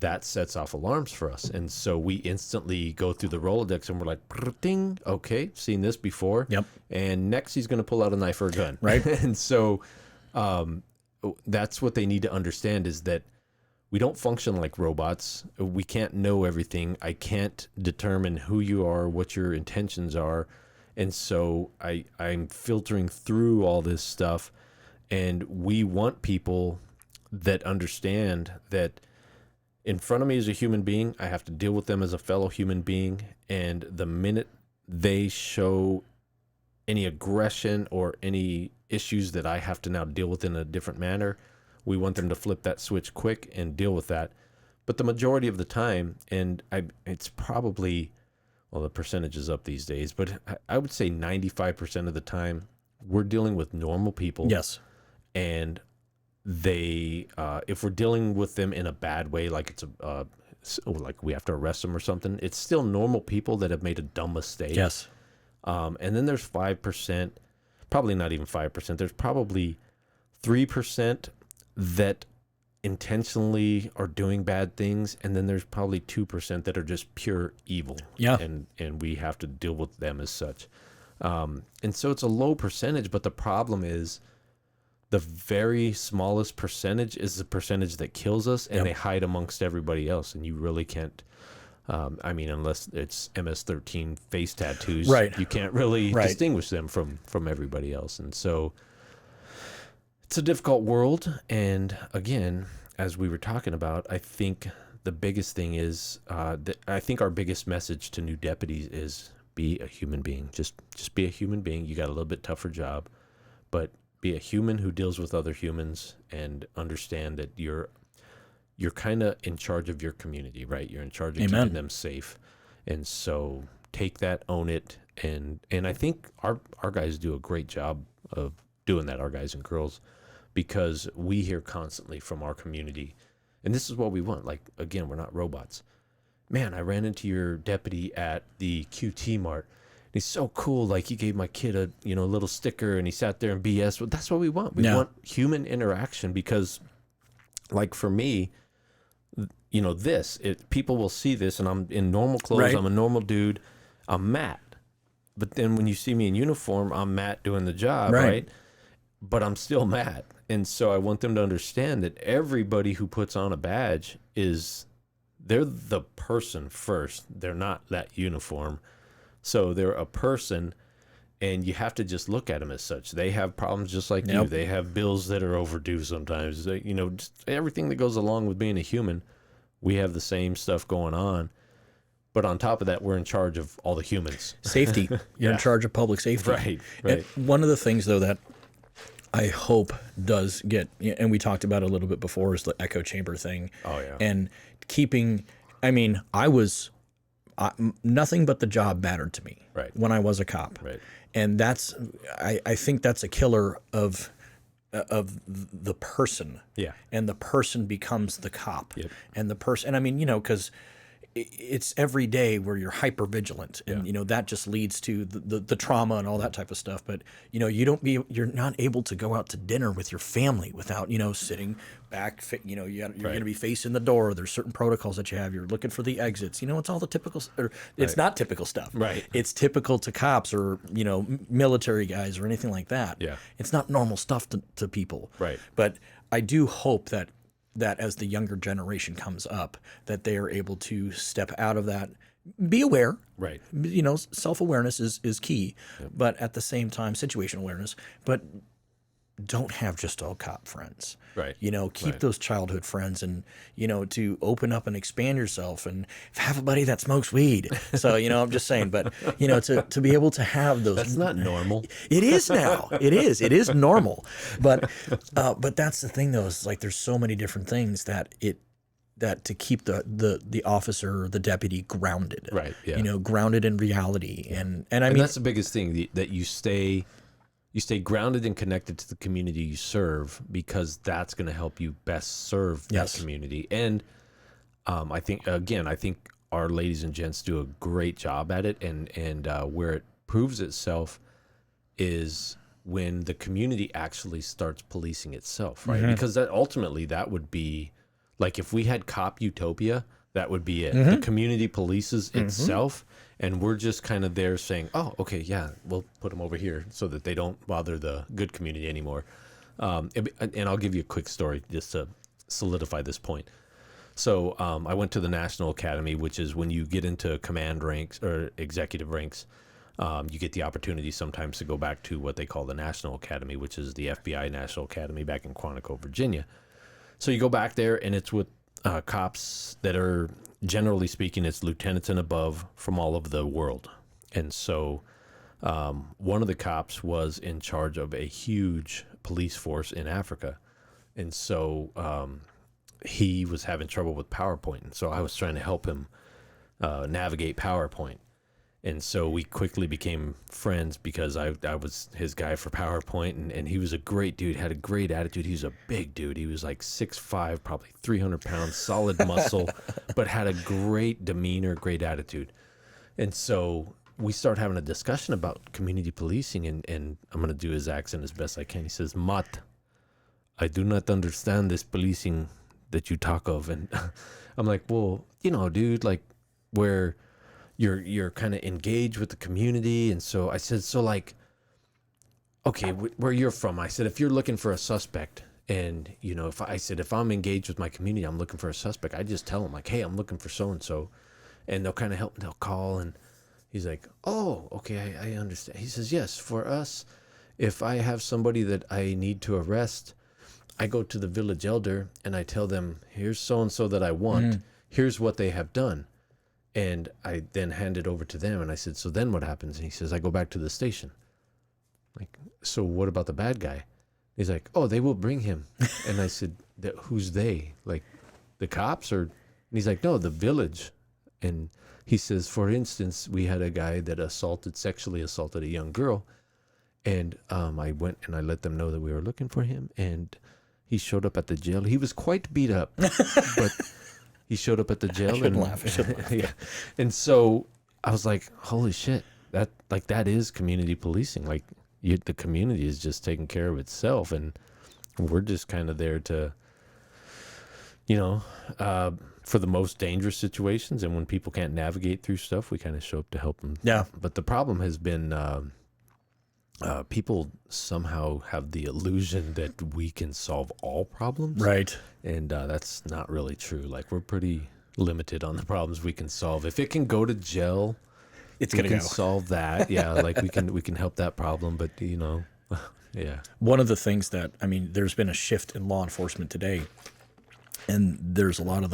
that sets off alarms for us. And so we instantly go through the Rolodex and we're like, ding, okay, seen this before. Yep. And next he's going to pull out a knife or a gun. Right. And so that's what they need to understand, is that we don't function like robots. We can't know everything. I can't determine who you are, what your intentions are. And so I'm filtering through all this stuff, and we want people that understand that in front of me is a human being. I have to deal with them as a fellow human being. And the minute they show any aggression or any issues that I have to now deal with in a different manner, we want them to flip that switch quick and deal with that. But the majority of the time, and it's probably, well, the percentage is up these days, but I would say 95% of the time, we're dealing with normal people. Yes. And they, if we're dealing with them in a bad way, like it's like we have to arrest them or something, it's still normal people that have made a dumb mistake. Yes. And then there's 5%, probably not even 5%. There's probably 3% that intentionally are doing bad things, and then there's probably 2% that are just pure evil. Yeah. And we have to deal with them as such. And so it's a low percentage, but the problem is the very smallest percentage is the percentage that kills us, and they hide amongst everybody else, and you really can't. I mean, unless it's MS-13 face tattoos, right, you can't really distinguish them from everybody else. And so it's a difficult world. And again, as we were talking about, I think the biggest thing is that I think our biggest message to new deputies is be a human being. Just be a human being. You got a little bit tougher job, but be a human who deals with other humans, and understand that you're kind of in charge of your community, right? You're in charge of keeping them safe. And so take that, own it. And I think our guys do a great job of doing that, our guys and girls, because we hear constantly from our community, and this is what we want. Like, again, we're not robots. Man, I ran into your deputy at the QT Mart. He's so cool. Like, he gave my kid a little sticker, and he sat there and BS. Well, that's what we want. We want human interaction, because, like, for me, people will see this, and I'm in normal clothes. Right. I'm a normal dude. I'm Matt. But then when you see me in uniform, I'm Matt doing the job, right? But I'm still Matt. And so I want them to understand that everybody who puts on a badge they're the person first. They're not that uniform. So they're a person, and you have to just look at them as such. They have problems just like you. They have bills that are overdue sometimes. Just everything that goes along with being a human. We have the same stuff going on. But on top of that, we're in charge of all the humans. Safety. You're in charge of public safety. Right. And one of the things, though, that I hope does get, and we talked about it a little bit before, is the echo chamber thing. Oh, yeah. And nothing but the job mattered to me when I was a cop. Right. And I think that's a killer of the person. Yeah. And the person becomes the cop. Yep. And the person, because it's every day where you're hyper vigilant, and that just leads to the trauma and all that type of stuff. But you're not able to go out to dinner with your family without sitting back. You're going to be facing the door. There's certain protocols that you have. You're looking for the exits. It's all the typical. It's not typical stuff. Right. It's typical to cops or military guys or anything like that. Yeah. It's not normal stuff to people. Right. But I do hope that as the younger generation comes up, that they are able to step out of that, be aware. Right. Self-awareness is key, but at the same time, situational awareness, but don't have just all cop friends. Right. Keep those childhood friends, and, to open up and expand yourself, and have a buddy that smokes weed. So, I'm just saying, but, to be able to have those. That's not normal. It is now. It is normal. But that's the thing, though, is like there's so many different things that to keep the officer or the deputy grounded. Right. Yeah. Grounded in reality. And I mean, that's the biggest thing, that you stay grounded and connected to the community you serve, because that's going to help you best serve that community. And I think our ladies and gents do a great job at it. And where it proves itself is when the community actually starts policing itself, right? Mm-hmm. Because ultimately that would be, like, if we had cop utopia, that would be it. Mm-hmm. The community polices itself. And we're just kind of there saying, oh, okay, yeah, we'll put them over here so that they don't bother the good community anymore. And I'll give you a quick story just to solidify this point. So I went to the National Academy, which is when you get into command ranks or executive ranks, you get the opportunity sometimes to go back to what they call the National Academy, which is the FBI National Academy back in Quantico, Virginia. So you go back there, and it's with cops that are, generally speaking, it's lieutenants and above from all over the world. And so one of the cops was in charge of a huge police force in Africa. And so he was having trouble with PowerPoint. And so I was trying to help him navigate PowerPoint. And so we quickly became friends because I was his guy for PowerPoint, and he was a great dude, had a great attitude. He was a big dude. He was like 6'5", probably 300 pounds, solid muscle, but had a great demeanor, great attitude. And so we started having a discussion about community policing, and I'm going to do his accent as best I can. He says, "Mat, I do not understand this policing that you talk of." And I'm like, well, dude, like where you're kind of engaged with the community. And so I said, so like, okay, where you're from, I said, if you're looking for a suspect, and if I'm engaged with my community, I'm looking for a suspect, I just tell them like, hey, I'm looking for so-and-so, and they'll kind of help, they'll call. And he's like, oh, okay, I understand. He says, yes, for us, if I have somebody that I need to arrest, I go to the village elder and I tell them, here's so-and-so that I want, here's what they have done. And I then hand it over to them. And I said, so then what happens? And he says, I go back to the station. Like, so what about the bad guy? He's like, oh, they will bring him. And I said, who's they? Like the cops? And he's like, no, the village. And he says, for instance, we had a guy that sexually assaulted a young girl. And I went and I let them know that we were looking for him. And he showed up at the jail. He was quite beat up, but he showed up at the jail. I shouldn't laugh. Yeah. And so I was like, holy shit, that is community policing. Like the community is just taking care of itself. And we're just kind of there to, for the most dangerous situations. And when people can't navigate through stuff, we kind of show up to help them. Yeah. But the problem has been, people somehow have the illusion that we can solve all problems. Right. And that's not really true. Like, we're pretty limited on the problems we can solve. If it can go to jail, It's we going to can go. solve that. Yeah, like we can help that problem. But, yeah. One of the things that, there's been a shift in law enforcement today, and there's a lot of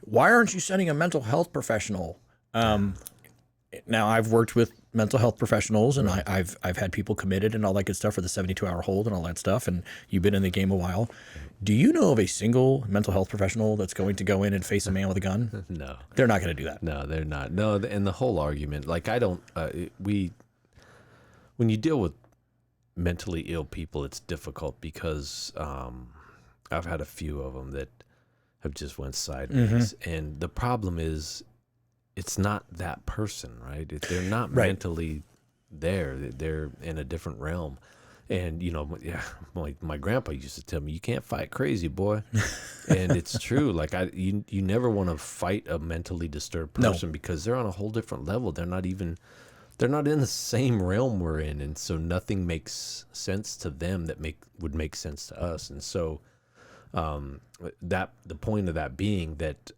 why aren't you sending a mental health professional? Now, I've worked with mental health professionals, and I've had people committed and all that good stuff for the 72-hour hold and all that stuff, and you've been in the game a while. Do you know of a single mental health professional that's going to go in and face a man with a gun? No. They're not going to do that. No, they're not. No, and the whole argument, like when you deal with mentally ill people, it's difficult because I've had a few of them that have just went sideways. And the problem is, it's not that person, right? They're not mentally there. They're in a different realm. And, my grandpa used to tell me, you can't fight crazy, boy. And it's true. Like, you never want to fight a mentally disturbed person because they're on a whole different level. They're not in the same realm we're in. And so nothing makes sense to them that would make sense to us. And so the point of that being that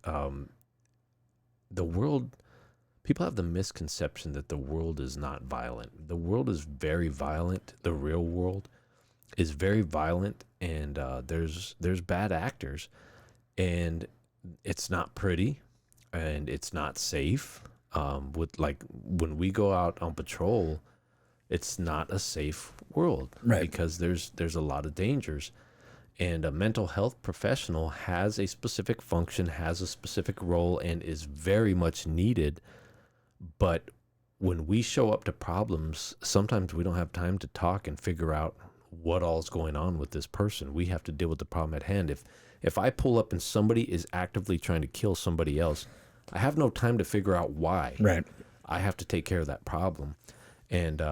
the world, people have the misconception that the world is not violent. The world is very violent. The real world is very violent, and there's bad actors, and it's not pretty, and it's not safe. When we go out on patrol, it's not a safe world, right? Because there's a lot of dangers. And a mental health professional has a specific function, has a specific role, and is very much needed. But when we show up to problems, sometimes we don't have time to talk and figure out what all's going on with this person. We have to deal with the problem at hand. If I pull up and somebody is actively trying to kill somebody else, I have no time to figure out why. Right. I have to take care of that problem. And,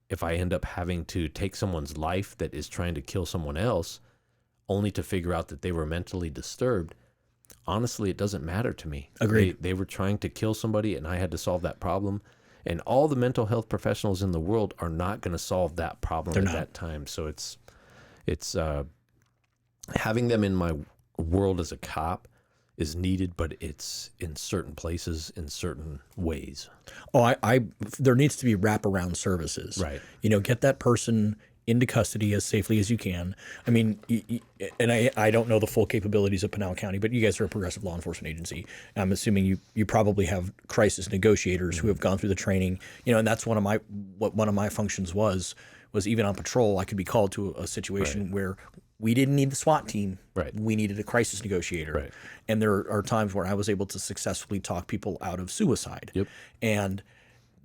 if I end up having to take someone's life that is trying to kill someone else, only to figure out that they were mentally disturbed, honestly, it doesn't matter to me. Agreed. They were trying to kill somebody, and I had to solve that problem. And all the mental health professionals in the world are not going to solve that problem that time. So it's having them in world as a cop is needed, but it's in certain places in certain ways. Oh, there needs to be wraparound services. Right. Get that person into custody as safely as you can. I mean, and I don't know the full capabilities of Pinal County, but you guys are a progressive law enforcement agency. I'm assuming you probably have crisis negotiators who have gone through the training. And that's one of my functions was even on patrol, I could be called to a situation where we didn't need the SWAT team. Right. We needed a crisis negotiator. Right. And there are times where I was able to successfully talk people out of suicide. Yep. And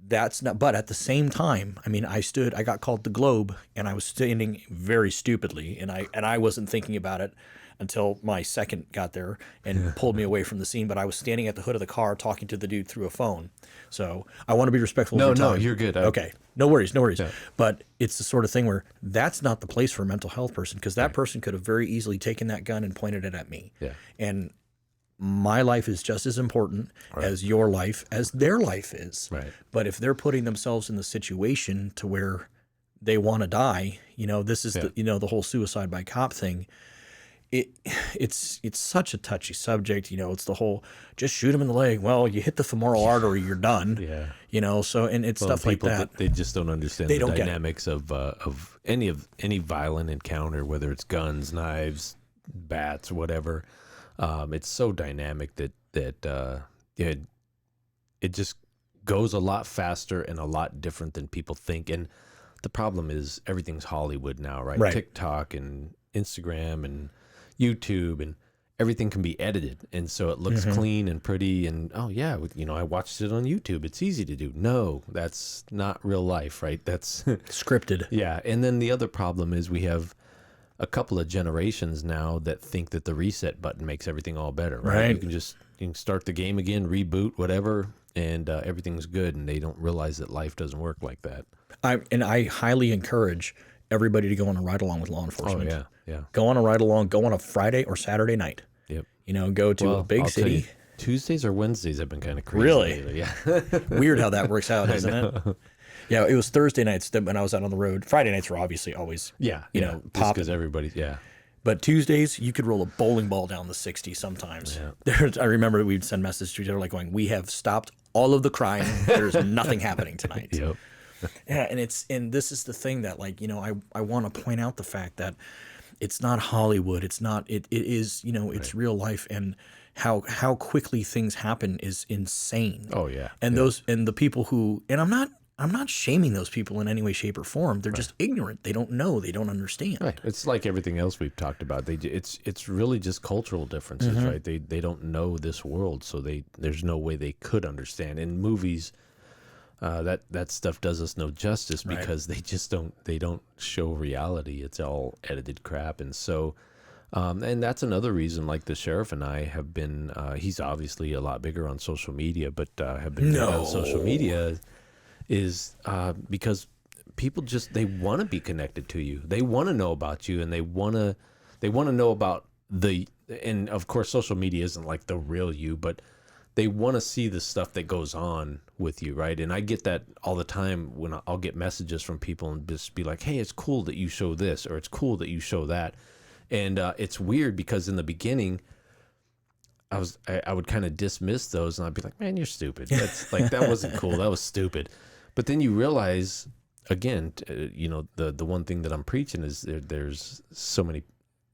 that's not, but at the same time, I mean, I got called the Globe, and I was standing very stupidly, and I wasn't thinking about it until my second got there and pulled me away from the scene. But I was standing at the hood of the car talking to the dude through a phone. So I want to be respectful of your time. No, you're good. Okay. No worries. Yeah. But it's the sort of thing where that's not the place for a mental health person, because that person could have very easily taken that gun and pointed it at me. Yeah. And my life is just as important as your life, as their life is. Right. But if they're putting themselves in the situation to where they want to die, this is the whole suicide by cop thing. It's such a touchy subject. It's the whole just shoot him in the leg. Well, you hit the femoral artery, you're done. Yeah. So and it's stuff like that. They just don't understand They the don't get it. dynamics of any violent encounter, whether it's guns, knives, bats, whatever. It's so dynamic that it just goes a lot faster and a lot different than people think. And the problem is everything's Hollywood now, right? Right. TikTok and Instagram and YouTube, and everything can be edited, and so it looks clean and pretty. And I watched it on YouTube. It's easy to do. No, that's not real life, right? That's Scripted. Yeah. And then the other problem is we have a couple of generations now that think that the reset button makes everything all better, right? You can start the game again, reboot, whatever, and everything's good. And they don't realize that life doesn't work like that. I highly encourage everybody to go on a ride along with law enforcement. Oh, yeah. Go on a ride along. Go on a Friday or Saturday night. Yep. Go to a big I'll tell city. you, Tuesdays or Wednesdays have been kind of crazy. Really? Lately. Yeah. Weird how that works out, isn't it? Yeah, it was Thursday nights when I was out on the road. Friday nights were obviously always, just because everybody's, But Tuesdays, you could roll a bowling ball down the 60 sometimes. Yeah. I remember we'd send messages to each other like going, we have stopped all of the crime. There's nothing happening tonight. Yep. Yeah, and this is the thing that I want to point out the fact that it's not Hollywood. It's not. It is it's real life, and how quickly things happen is insane. Oh yeah. And the people who, and I'm not shaming those people in any way, shape, or form. They're just ignorant. They don't know. They don't understand. Right. It's like everything else we've talked about. It's really just cultural differences, right? They don't know this world, so there's no way they could understand. In movies, that stuff does us no justice because they don't show reality. It's all edited crap, and so. And that's another reason, like the sheriff and I have been, he's obviously a lot bigger on social media, but have been big on social media is because people they want to be connected to you. They want to know about you, and they want to know about and of course social media isn't like the real you, but they want to see the stuff that goes on with you, right? And I get that all the time when I'll get messages from people and just be like, hey, it's cool that you show this, or it's cool that you show that. And it's weird because in the beginning, I would kind of dismiss those, and I'd be like, man, you're stupid. That's like, that wasn't cool. That was stupid. But then you realize, again, the one thing that I'm preaching is there's so many,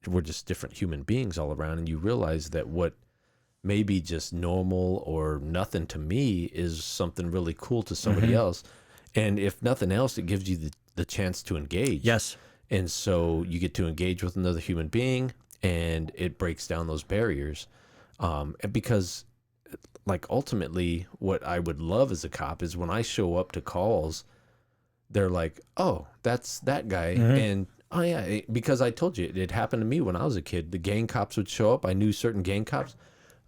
we're just different human beings all around, and you realize that what may be just normal or nothing to me is something really cool to somebody else. And if nothing else, it gives you the chance to engage. Yes. And so you get to engage with another human being, and it breaks down those barriers. And because, like, ultimately, what I would love as a cop is when I show up to calls, they're like, oh, that's that guy. And, oh, yeah, because I told you, it happened to me when I was a kid. The gang cops would show up. I knew certain gang cops.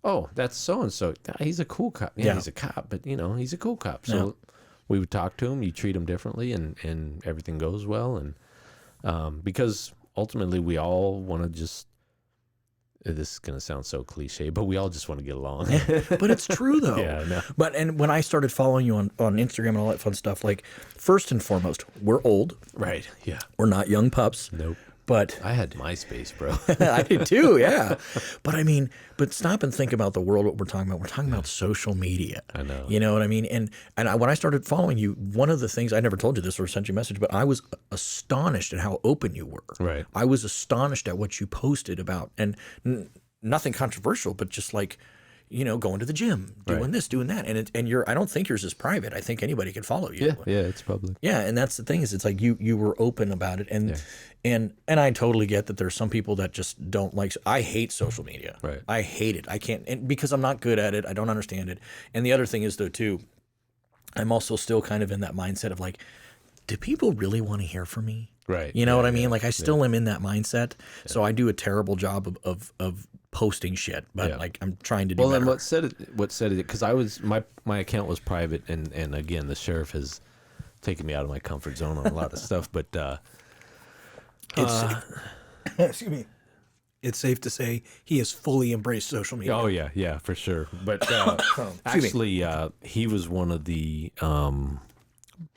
Oh, that's so-and-so. He's a cool cop. Yeah, he's a cop, but, he's a cool cop. So we would talk to him. You treat him differently, and everything goes well. And because ultimately we all want to just, this is going to sound so cliche, but we all just want to get along. But it's true though. Yeah, no. And when I started following you on Instagram and all that fun stuff, like, first and foremost, we're old. Right. Yeah. We're not young pups. Nope. But I had MySpace, bro. I did too, yeah. But I mean, but stop and think about the world. What we're talking about. We're talking about social media. I know. You know what I mean? And when I started following you, one of the things I never told you this or sent you a message, but I was astonished at how open you were. Right. I was astonished at what you posted about, and nothing controversial, but just like, you know, going to the gym, doing this, doing that, and I don't think yours is private. I think anybody can follow you. Yeah, it's public. Yeah, and that's the thing is, it's like you were open about it, and I totally get that there's some people that just don't like. I hate social media. Right. I hate it. I can't, and because I'm not good at it. I don't understand it. And the other thing is though too, I'm also still kind of in that mindset of like, do people really want to hear from me? Right. You know what I mean? Like I still am in that mindset. So I do a terrible job of posting shit, but like I'm trying to do better. And what said it, because I was, my account was private, and again, the sheriff has taken me out of my comfort zone on a lot of stuff, but It's excuse me. It's safe to say he has fully embraced social media. oh yeah, for sure. But actually, he was one of the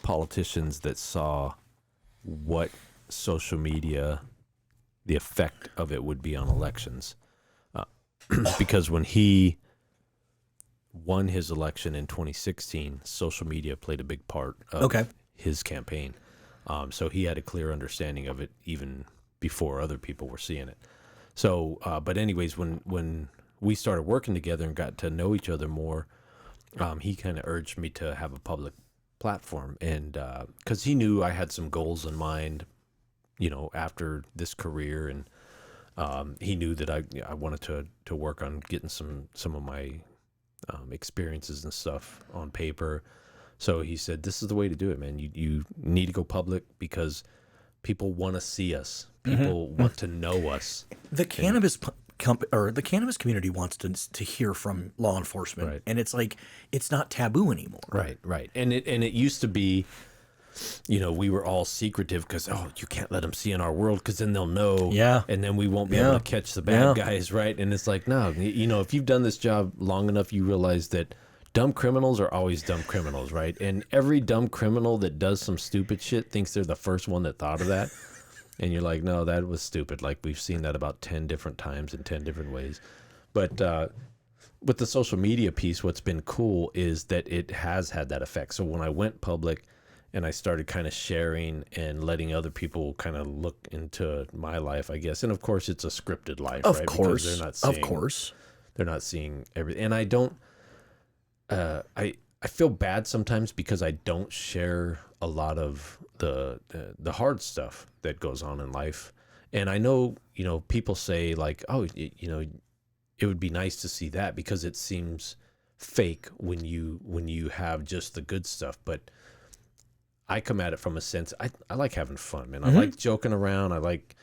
politicians that saw what social media, the effect of it would be on elections. Because when he won his election in 2016, social media played a big part of his campaign. So he had a clear understanding of it even before other people were seeing it. So, but anyways, when we started working together and got to know each other more, he kind of urged me to have a public platform, and because he knew I had some goals in mind, you know, after this career, and he knew that I wanted to work on getting some of my experiences and stuff on paper. So he said, "This is the way to do it, man. You need to go public because people want to see us. People want to know us." The cannabis the cannabis community wants to hear from law enforcement, and it's like it's not taboo anymore. Right. And it used to be, you know, we were all secretive because you can't let them see in our world because then they'll know. Yeah. And then we won't be able to catch the bad guys, right? And it's like, no, you know, if you've done this job long enough, you realize that dumb criminals are always dumb criminals, right? And every dumb criminal that does some stupid shit thinks they're the first one that thought of that. And you're like, no, that was stupid. Like, we've seen that about 10 different times in 10 different ways. But with the social media piece, what's been cool is that it has had that effect. So when I went public and I started kind of sharing and letting other people kind of look into my life, I guess. And of course, it's a scripted life, right? Of course. Because they're not seeing, of course. They're not seeing everything. And I don't, I feel bad sometimes because I don't share a lot of the hard stuff that goes on in life. And I know, you know, people say like, oh, you know, it would be nice to see that because it seems fake when you have just the good stuff. But I come at it from a sense, I like having fun, man. I like joking around. I like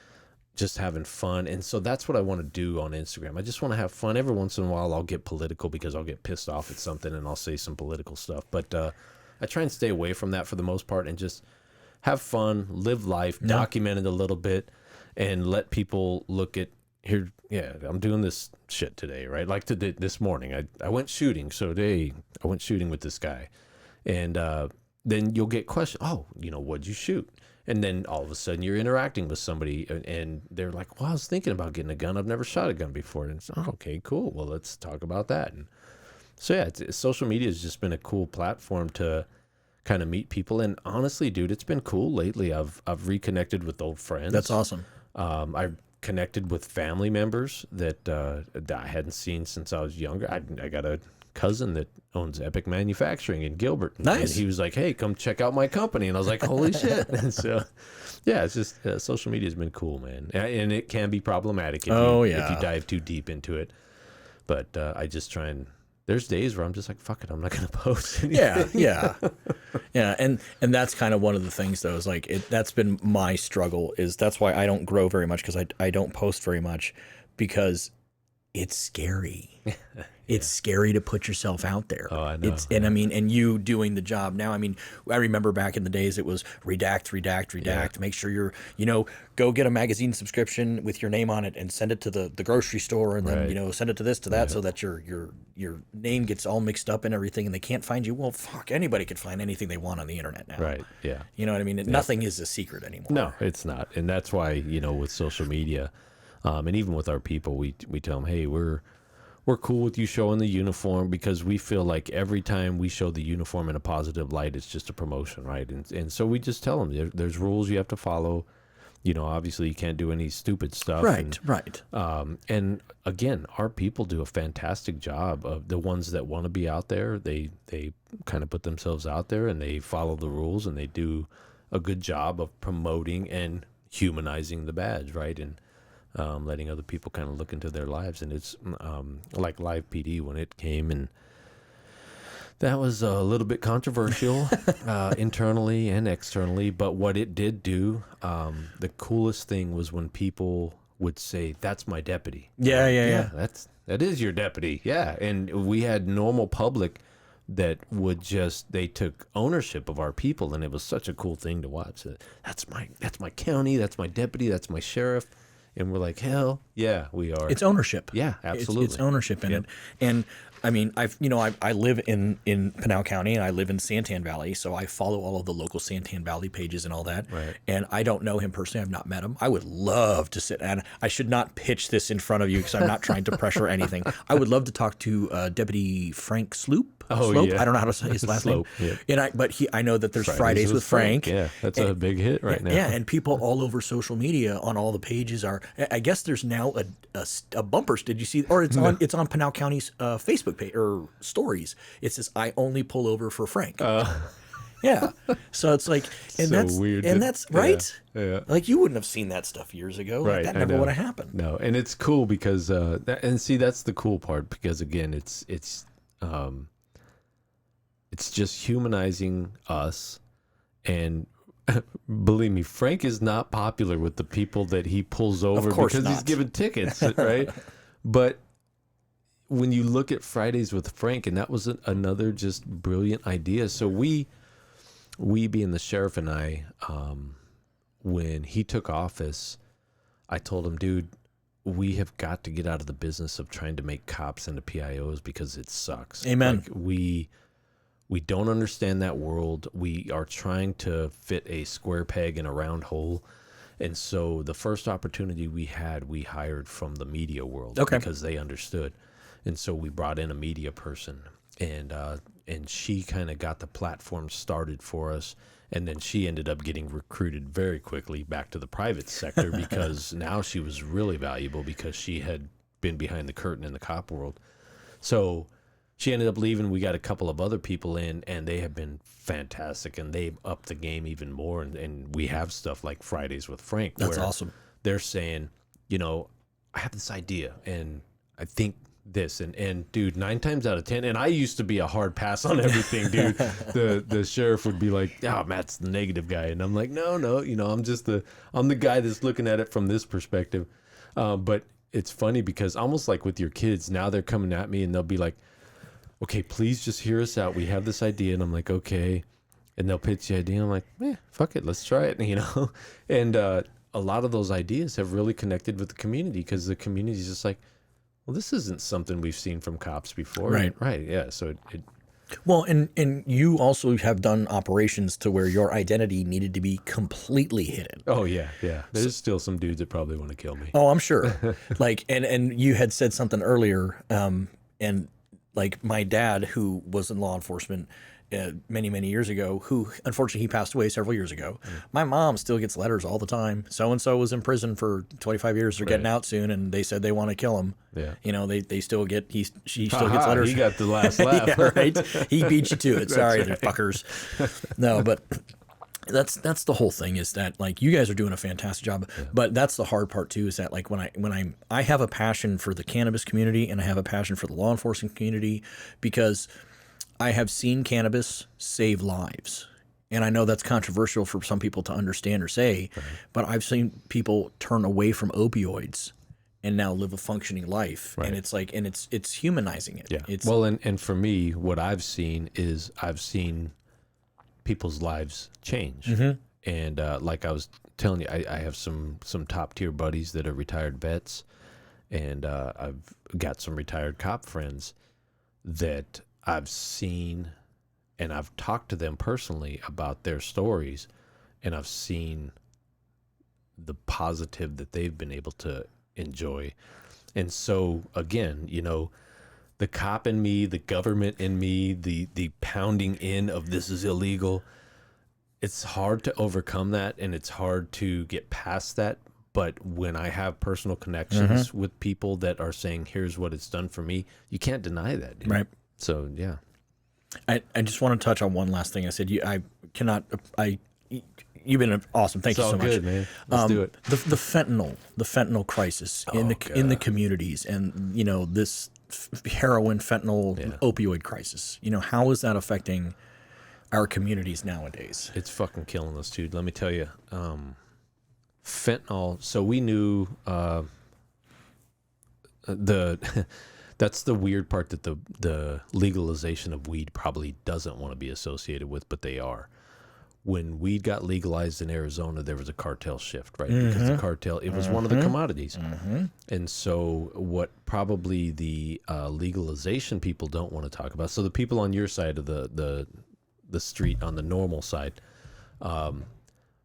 just having fun. And so that's what I want to do on Instagram. I just want to have fun. Every once in a while, I'll get political because I'll get pissed off at something and I'll say some political stuff. But I try and stay away from that for the most part and just have fun, live life, document it a little bit, and let people look at here. Yeah, I'm doing this shit today, right? Like this morning, I went shooting. So today I went shooting with this guy, and then you'll get questions. Oh, you know, what'd you shoot? And then all of a sudden you're interacting with somebody and they're like, well, I was thinking about getting a gun. I've never shot a gun before. And it's, oh, okay, cool. Well, let's talk about that. And so, yeah, social media has just been a cool platform to kind of meet people. And honestly, dude, it's been cool lately. I've reconnected with old friends. That's awesome. I've connected with family members that I hadn't seen since I was younger. I got a cousin that owns Epic Manufacturing in Gilbert. Nice. And he was like, hey, come check out my company. And I was like, holy shit. And so, yeah, it's just social media has been cool, man. And it can be problematic if you dive too deep into it. But I just try and, there's days where I'm just like, fuck it, I'm not going to post anything. Yeah. And that's kind of one of the things though, is like, that's been my struggle, is that's why I don't grow very much, because I don't post very much, because it's scary. It's scary to put yourself out there. Oh, I know. And I mean, and you doing the job now. I mean, I remember back in the days it was redact. Make sure you're, go get a magazine subscription with your name on it and send it to the grocery store, and then Right. send it to this to that, so that your name gets all mixed up and everything, and they can't find you. Well, fuck, anybody can find anything they want on the internet now. Right. Yeah. You know what I mean? Nothing is a secret anymore. No, it's not. And that's why, with social media, and even with our people, we tell them, hey, we're cool with you showing the uniform, because we feel like every time we show the uniform in a positive light, it's just a promotion, right? And so we just tell them there's rules you have to follow. Obviously you can't do any stupid stuff. Right. And again, our people do a fantastic job. Of the ones that want to be out there, they kind of put themselves out there and they follow the rules, and they do a good job of promoting and humanizing the badge, right? And letting other people kind of look into their lives. And it's like Live PD when it came, and that was a little bit controversial internally and externally. But what it did do, the coolest thing was when people would say, "That's my deputy." Yeah. That is your deputy. Yeah. And we had normal public that would they took ownership of our people, and it was such a cool thing to watch. That's my county, that's my deputy, that's my sheriff. And we're like, hell yeah, we are. It's ownership. Yeah, absolutely. It's ownership in it. And I mean, I live in Pinal County, and I live in Santan Valley, so I follow all of the local Santan Valley pages and all that. Right. And I don't know him personally. I've not met him. I would love to sit, and I should not pitch this in front of you because I'm not trying to pressure anything. I would love to talk to Deputy Frank Sloop. Oh, Slope? yeah. I don't know how to say his last Slope, name. yeah. And I know that there's Fridays with Frank. Yeah, that's a big hit right now. Yeah, and people all over social media on all the pages are. I guess there's now a bumper. Did you see? Or it's on Pinal County's Facebook page or stories. It says, "I only pull over for Frank." Yeah, so it's like, and So that's weird and to- that's right. Yeah. Like you wouldn't have seen that stuff years ago. Like, Right, that I never know. would have happened. No, and it's cool because that's the cool part, because again, it's just humanizing us. And believe me, Frank is not popular with the people that he pulls over course because he's not. given tickets, right? But when you look at Fridays with Frank, and that was another just brilliant idea. So we being the sheriff and I, when he took office, I told him, dude, we have got to get out of the business of trying to make cops into PIOs because it sucks. Amen. Like, we don't understand that world. We are trying to fit a square peg in a round hole. And so the first opportunity we had, we hired from the media world, Okay. because they understood. And so we brought in a media person, and she kind of got the platform started for us. And then she ended up getting recruited very quickly back to the private sector because now she was really valuable because she had been behind the curtain in the cop world. So she ended up leaving. We got a couple of other people in, and they have been fantastic, and they've upped the game even more. And we have stuff like Fridays with Frank. That's where awesome. They're saying, I have this idea, and I think this, and dude, 9 times out of 10, and I used to be a hard pass on everything, dude. The sheriff would be like, Matt's the negative guy, and I'm like, no, I'm the guy that's looking at it from this perspective. But it's funny because almost like with your kids, now they're coming at me and they'll be like, okay, please just hear us out. We have this idea. And I'm like, okay. And they'll pitch the idea. I'm like, fuck it. Let's try it. And a lot of those ideas have really connected with the community because the community is just like, well, this isn't something we've seen from cops before. Right. Right. Yeah. So Well, and you also have done operations to where your identity needed to be completely hidden. oh yeah. Yeah. There's still some dudes that probably want to kill me. Oh, I'm sure. And you had said something earlier, and like my dad, who was in law enforcement many, many years ago, who unfortunately he passed away several years ago. My mom still gets letters all the time. So-and-so was in prison for 25 years. They're getting out soon, and they said they want to kill him. Yeah. They still get, she still gets letters. He got the last laugh. Yeah, right? He beat you to it. Sorry, right. they're fuckers. No, but that's the whole thing, is that like you guys are doing a fantastic job, but that's the hard part too, is that like when I have a passion for the cannabis community, and I have a passion for the law enforcement community, because I have seen cannabis save lives. And I know that's controversial for some people to understand or say, but I've seen people turn away from opioids and now live a functioning life. Right. And it's like, and it's humanizing it. Yeah. It's, Well, and for me, what I've seen is I've seen people's lives change. And like I was telling you, I have some top tier buddies that are retired vets, and I've got some retired cop friends that I've seen, and I've talked to them personally about their stories, and I've seen the positive that they've been able to enjoy. And so again, you know, the cop in me, the government in me, the pounding in of this is illegal, it's hard to overcome that, and it's hard to get past that. But when I have personal connections with people that are saying, here's what it's done for me, you can't deny that, dude. right. So yeah. I just want to touch on one last thing. I said, you've been awesome. Thank It's you so all much. good, man. Let's do it. The fentanyl crisis in the communities, and you know, this heroin, fentanyl, opioid crisis. You know, how is that affecting our communities nowadays? It's fucking killing us, dude. Let me tell you. Fentanyl. So we knew that's the weird part that the legalization of weed probably doesn't want to be associated with, but they are. When weed got legalized in Arizona, there was a cartel shift, right? Because the cartel, it was one of the commodities. And so what probably the legalization people don't want to talk about, so the people on your side of the street, on the normal side,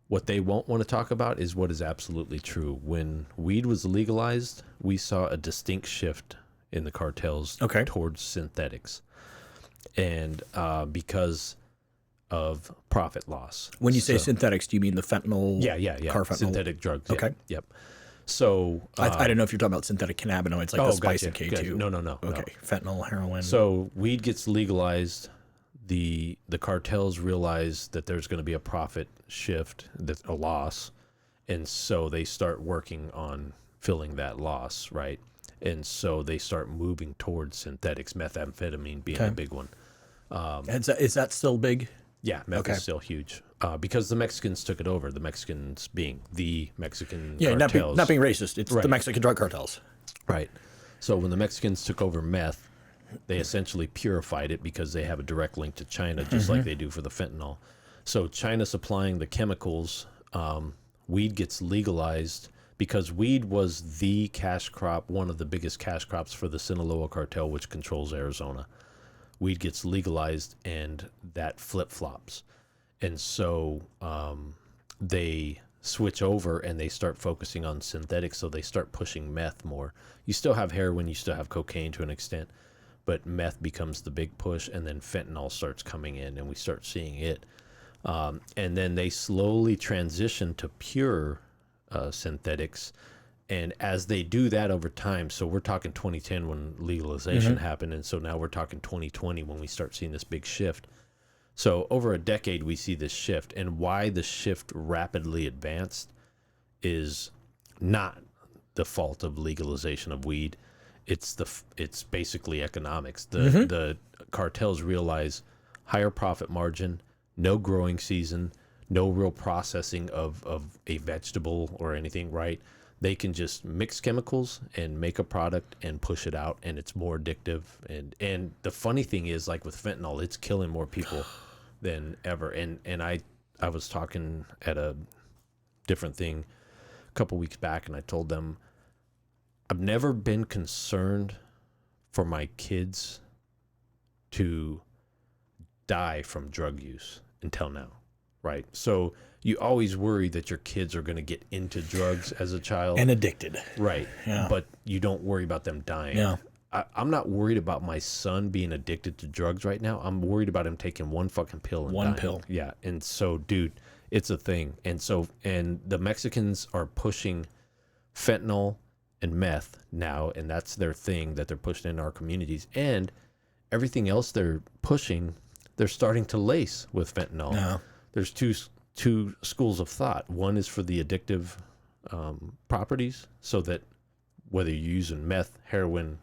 what they won't want to talk about is what is absolutely true. When weed was legalized, we saw a distinct shift in the cartels towards synthetics. And because of profit loss. When you say synthetics, do you mean the fentanyl? Yeah. Carfentanyl? Synthetic drugs. Okay. Yeah. Yep. So I don't know if you're talking about synthetic cannabinoids, like the spice in K2. Gotcha. No. Okay. Fentanyl, heroin. So weed gets legalized. The cartels realize that there's going to be a profit shift, that's a loss, and so they start working on filling that loss, right? And so they start moving towards synthetics, methamphetamine being a big one. Is that still big? Yeah, meth is still huge because the Mexicans took it over. The Mexicans being the Mexican cartels. not being racist. It's the Mexican drug cartels. Right. So when the Mexicans took over meth, they essentially purified it because they have a direct link to China, just like they do for the fentanyl. So China supplying the chemicals, weed gets legalized because weed was the cash crop, one of the biggest cash crops for the Sinaloa cartel, which controls Arizona. Weed gets legalized and that flip-flops. And so they switch over and they start focusing on synthetics, so they start pushing meth more. You still have heroin, you still have cocaine to an extent, but meth becomes the big push, and then fentanyl starts coming in, and we start seeing it. And then they slowly transition to pure synthetics. And as they do that over time, so we're talking 2010 when legalization happened, and so now we're talking 2020 when we start seeing this big shift. So over a decade, we see this shift, and why the shift rapidly advanced is not the fault of legalization of weed. It's basically economics. The cartels realize higher profit margin, no growing season, no real processing of a vegetable or anything, right? They can just mix chemicals and make a product and push it out, and it's more addictive. And the funny thing is, like with fentanyl, it's killing more people than ever. And I was talking at a different thing a couple weeks back, and I told them I've never been concerned for my kids to die from drug use until now, right? So you always worry that your kids are going to get into drugs as a child. And addicted. Right. Yeah. But you don't worry about them dying. Yeah. I'm not worried about my son being addicted to drugs right now. I'm worried about him taking one fucking pill and dying. pill. Yeah. And so, dude, it's a thing. And the Mexicans are pushing fentanyl and meth now, and that's their thing that they're pushing in our communities. And everything else they're pushing, they're starting to lace with fentanyl. Yeah. There's two schools of thought. One is for the addictive properties, so that whether you're using meth, heroin,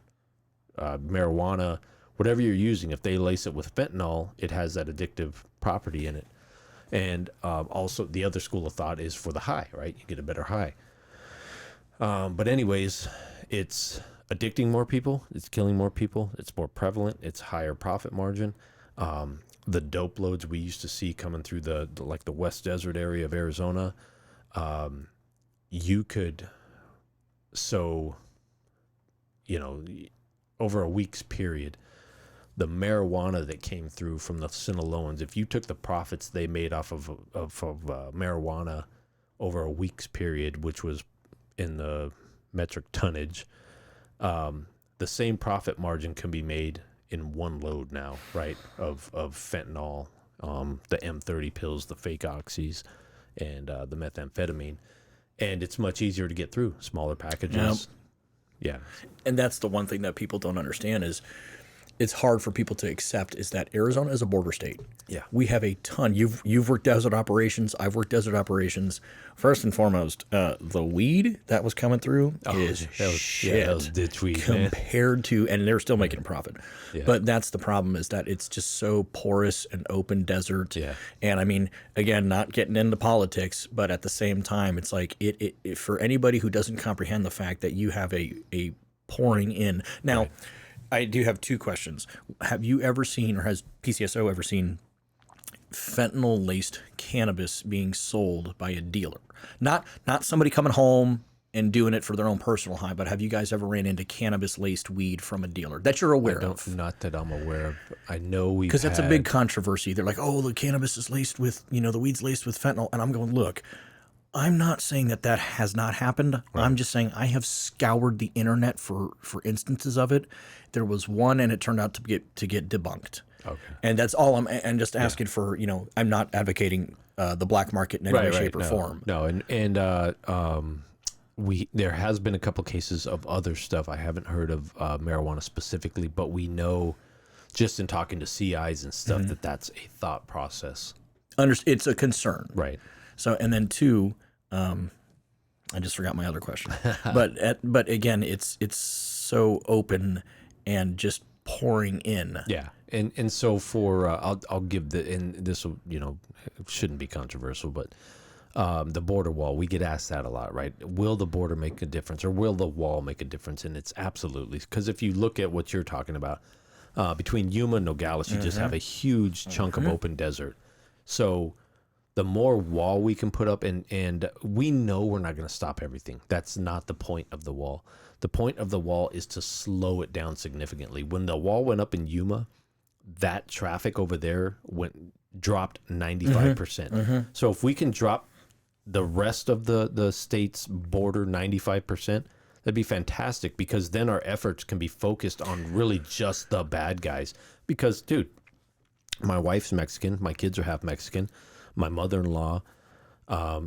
marijuana, whatever you're using, if they lace it with fentanyl, it has that addictive property in it. And also the other school of thought is for the high, right? You get a better high. But anyways, It's addicting more people. It's killing more people. It's more prevalent. It's higher profit margin. The dope loads we used to see coming through the West Desert area of Arizona, you could, so, over a week's period, the marijuana that came through from the Sinaloans, if you took the profits they made off of marijuana over a week's period, which was in the metric tonnage, the same profit margin can be made in one load now, right? Of fentanyl, the M30 pills, the fake oxys, and the methamphetamine. And it's much easier to get through smaller packages. Yeah. And that's the one thing that people don't understand is it's hard for people to accept is that Arizona is a border state. Yeah. We have a ton. You've worked desert operations. I've worked desert operations. First and foremost, the weed that was coming through is shit. That was ditch weed, man. Compared to, and they're still making a profit. Yeah. But that's the problem is that it's just so porous and open desert. Yeah. And I mean, again, not getting into politics, but at the same time, it's like it for anybody who doesn't comprehend the fact that you have a pouring in. Now, right. I do have two questions. Have you ever seen, or has PCSO ever seen, fentanyl-laced cannabis being sold by a dealer? Not somebody coming home and doing it for their own personal high, but have you guys ever ran into cannabis-laced weed from a dealer that you're aware of? Not that I'm aware of. I know we've because that's a big controversy. They're like, oh, the cannabis is laced with, the weed's laced with fentanyl. And I'm going, look, I'm not saying that has not happened. Right. I'm just saying I have scoured the internet for instances of it. There was one, and it turned out to get debunked. Okay. And that's all I'm just asking for. I'm not advocating the black market in any way, shape, or form. No, and there has been a couple cases of other stuff. I haven't heard of marijuana specifically, but we know just in talking to CIs and stuff that's a thought process. It's a concern, right? So, and then two, I just forgot my other question. but again, it's so open and just pouring in. Yeah, and so for I'll give and this will shouldn't be controversial, but the border wall, we get asked that a lot, right? Will the border make a difference, or will the wall make a difference? And it's absolutely, because if you look at what you're talking about, between Yuma and Nogales, you just have a huge chunk of open desert. So the more wall we can put up, and we know we're not going to stop everything. That's not the point of the wall. The point of the wall is to slow it down significantly. When the wall went up in Yuma, that traffic over there dropped 95%. So if we can drop the rest of the state's border 95%, that'd be fantastic, because then our efforts can be focused on really just the bad guys. Because, dude, my wife's Mexican. My kids are half Mexican. My mother-in-law,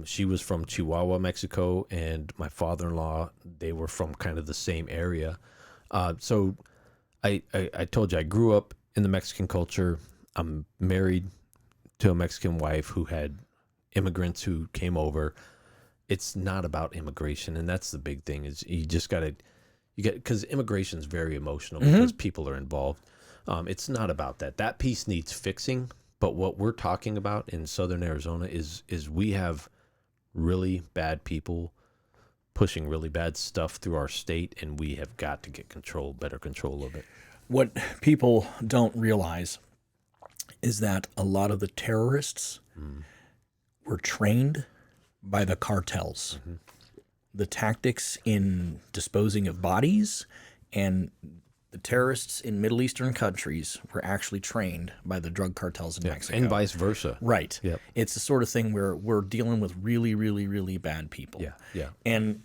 she was from Chihuahua, Mexico, and my father-in-law, they were from kind of the same area. So I told you, I grew up in the Mexican culture. I'm married to a Mexican wife who had immigrants who came over. It's not about immigration, and that's the big thing, is you just got to, because immigration is very emotional because people are involved. It's not about that. That piece needs fixing. But what we're talking about in southern Arizona is we have really bad people pushing really bad stuff through our state, and we have got to get better control of it. What people don't realize is that a lot of the terrorists were trained by the cartels. The tactics in disposing of bodies and the terrorists in Middle Eastern countries were actually trained by the drug cartels in Mexico. And vice versa. Right. Yep. It's the sort of thing where we're dealing with really, really, really bad people. Yeah. And,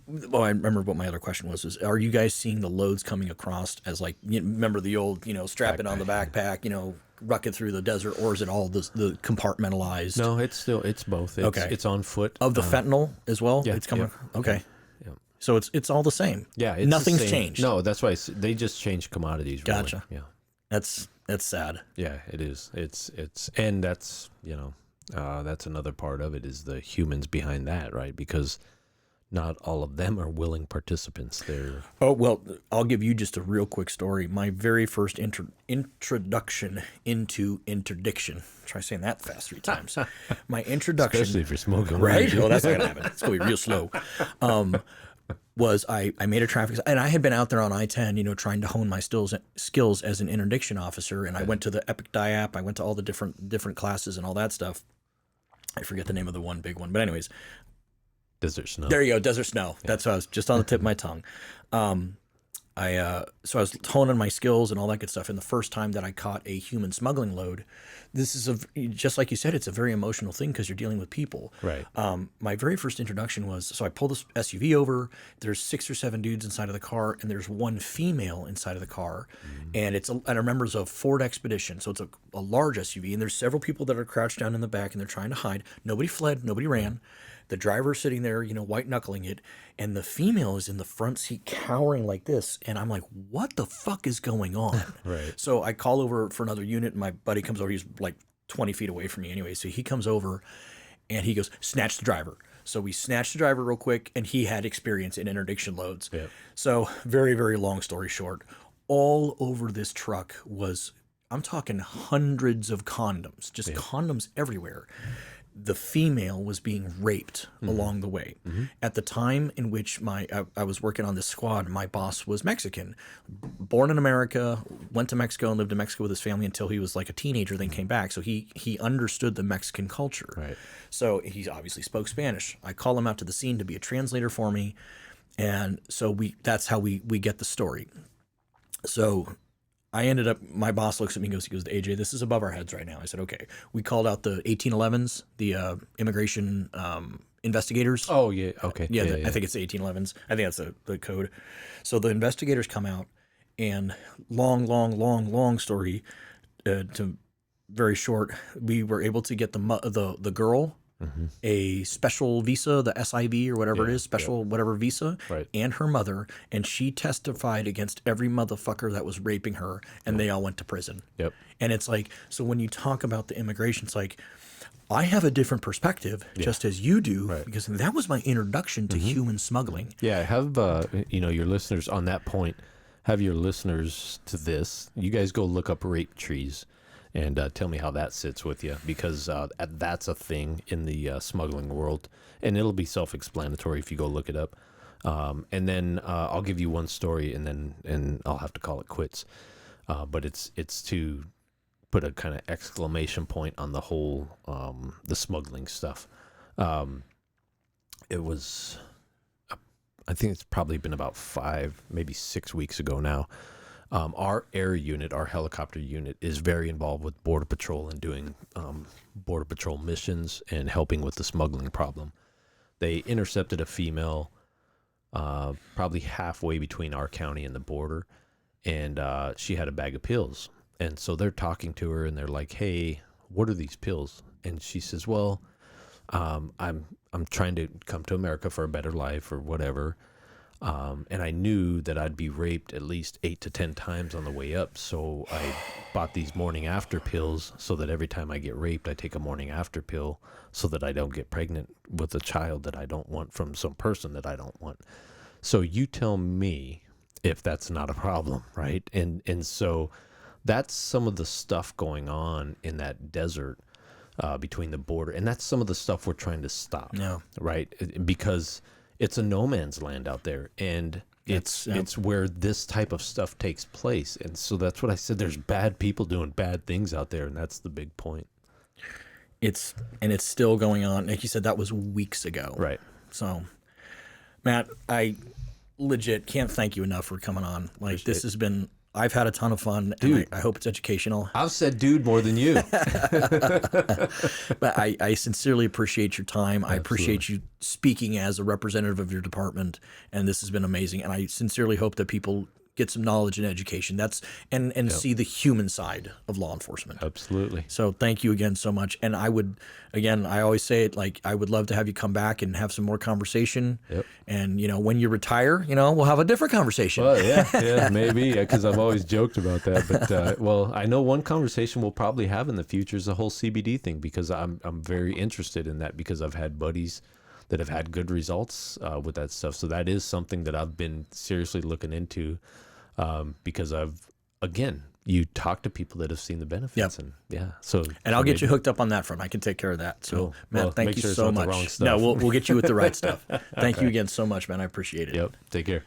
I remember what my other question was are you guys seeing the loads coming across as like, remember the old, strap it on the backpack, ruck it through the desert, or is it all the compartmentalized? No, it's both. It's on foot. Of the fentanyl as well? Yeah. It's coming. Okay. Yeah. So it's all the same. Yeah, nothing's changed. No, that's why they just changed commodities. Really. Gotcha. Yeah, that's sad. Yeah, it is. It's and that's that's another part of it, is the humans behind that, right? Because not all of them are willing participants. Oh well, I'll give you just a real quick story. My very first introduction into interdiction. Try saying that fast 3 times. My introduction, especially if you're smoking, right? Well, that's not gonna happen. It's gonna be real slow. was I made a traffic, and I had been out there on I-10, you know, trying to hone my skills as an interdiction officer, and I went to the Epic Diap, I went to all the different classes and all that stuff. I forget the name of the one big one, but anyways, Desert Snow. there you go, Desert Snow. Yeah. That's what I was just on the tip of my tongue. So I was honing my skills and all that good stuff. And the first time that I caught a human smuggling load, this is just like you said, it's a very emotional thing because you're dealing with people. Right. My very first introduction was, so I pull this SUV over, there's 6 or 7 dudes inside of the car, and there's one female inside of the car. And and I remember it's a Ford Expedition. So it's a large SUV, and there's several people that are crouched down in the back and they're trying to hide. Nobody fled, nobody ran. The driver's sitting there, you know, white knuckling it, and the female is in the front seat cowering like this. And I'm like, what the fuck is going on? Right. So I call over for another unit, and my buddy comes over. He's like 20 feet away from me anyway. So he comes over and he goes, snatch the driver. So we snatched the driver real quick, and he had experience in interdiction loads. Yep. So very, very long story short, all over this truck was, I'm talking hundreds of condoms, just condoms everywhere. The female was being raped along the way. At the time in which I was working on this squad, my boss was Mexican, born in America, went to Mexico and lived in Mexico with his family until he was like a teenager, then came back. So he understood the Mexican culture. Right. So he obviously spoke Spanish. I call him out to the scene to be a translator for me. And so that's how we get the story. So I ended up, my boss looks at me and he goes, AJ, this is above our heads right now. I said, okay. We called out the 1811s, the immigration investigators. Oh, yeah. Okay. Yeah, I think it's the 1811s. I think that's the code. So the investigators come out, and long story to very short, we were able to get the girl a special visa, the SIV or whatever it is, whatever visa, and her mother, and she testified against every motherfucker that was raping her, and they all went to prison. Yep. And it's like, so when you talk about the immigration, it's like, I have a different perspective, just as you do, because that was my introduction to human smuggling. Yeah, have your listeners on that point. Have your listeners to this. You guys go look up rape trees. And tell me how that sits with you, because that's a thing in the smuggling world, and it'll be self-explanatory if you go look it up. And then I'll give you one story, and I'll have to call it quits. But it's to put a kind of exclamation point on the whole the smuggling stuff. It was, I think it's probably been about 5, maybe 6 weeks ago now. Our air unit, our helicopter unit, is very involved with Border Patrol and doing Border Patrol missions and helping with the smuggling problem. They intercepted a female probably halfway between our county and the border, and she had a bag of pills. And so they're talking to her, and they're like, hey, what are these pills? And she says, well, I'm trying to come to America for a better life or whatever. And I knew that I'd be raped at least 8 to 10 times on the way up. So I bought these morning after pills so that every time I get raped, I take a morning after pill so that I don't get pregnant with a child that I don't want from some person that I don't want. So you tell me if that's not a problem, right? And so that's some of the stuff going on in that desert between the border. And that's some of the stuff we're trying to stop, right? Because it's a no man's land out there, and it's where this type of stuff takes place. And so that's what I said. There's bad people doing bad things out there, and that's the big point. It's still going on. Like you said, that was weeks ago. Right. So, Matt, I legit can't thank you enough for coming on. Like, this has been, I've had a ton of fun, dude, and I hope it's educational. I've said dude more than you. But I sincerely appreciate your time. Absolutely. I appreciate you speaking as a representative of your department, and this has been amazing. And I sincerely hope that people get some knowledge and education. And see the human side of law enforcement. Absolutely. So thank you again so much. And I would, again, I always say it, like, I would love to have you come back and have some more conversation. Yep. And, when you retire, we'll have a different conversation. Well, yeah, maybe, because I've always joked about that. But, well, I know one conversation we'll probably have in the future is the whole CBD thing, because I'm very interested in that, because I've had buddies that have had good results with that stuff. So that is something that I've been seriously looking into, because I've, again, you talk to people that have seen the benefits, and so And I'll get you hooked up on that front. I can take care of that. So, Cool. man, Well, thank make you sure it's so not the much. wrong No, stuff. we'll get you with the right stuff. Thank you again so much, man. I appreciate it. Yep. Take care.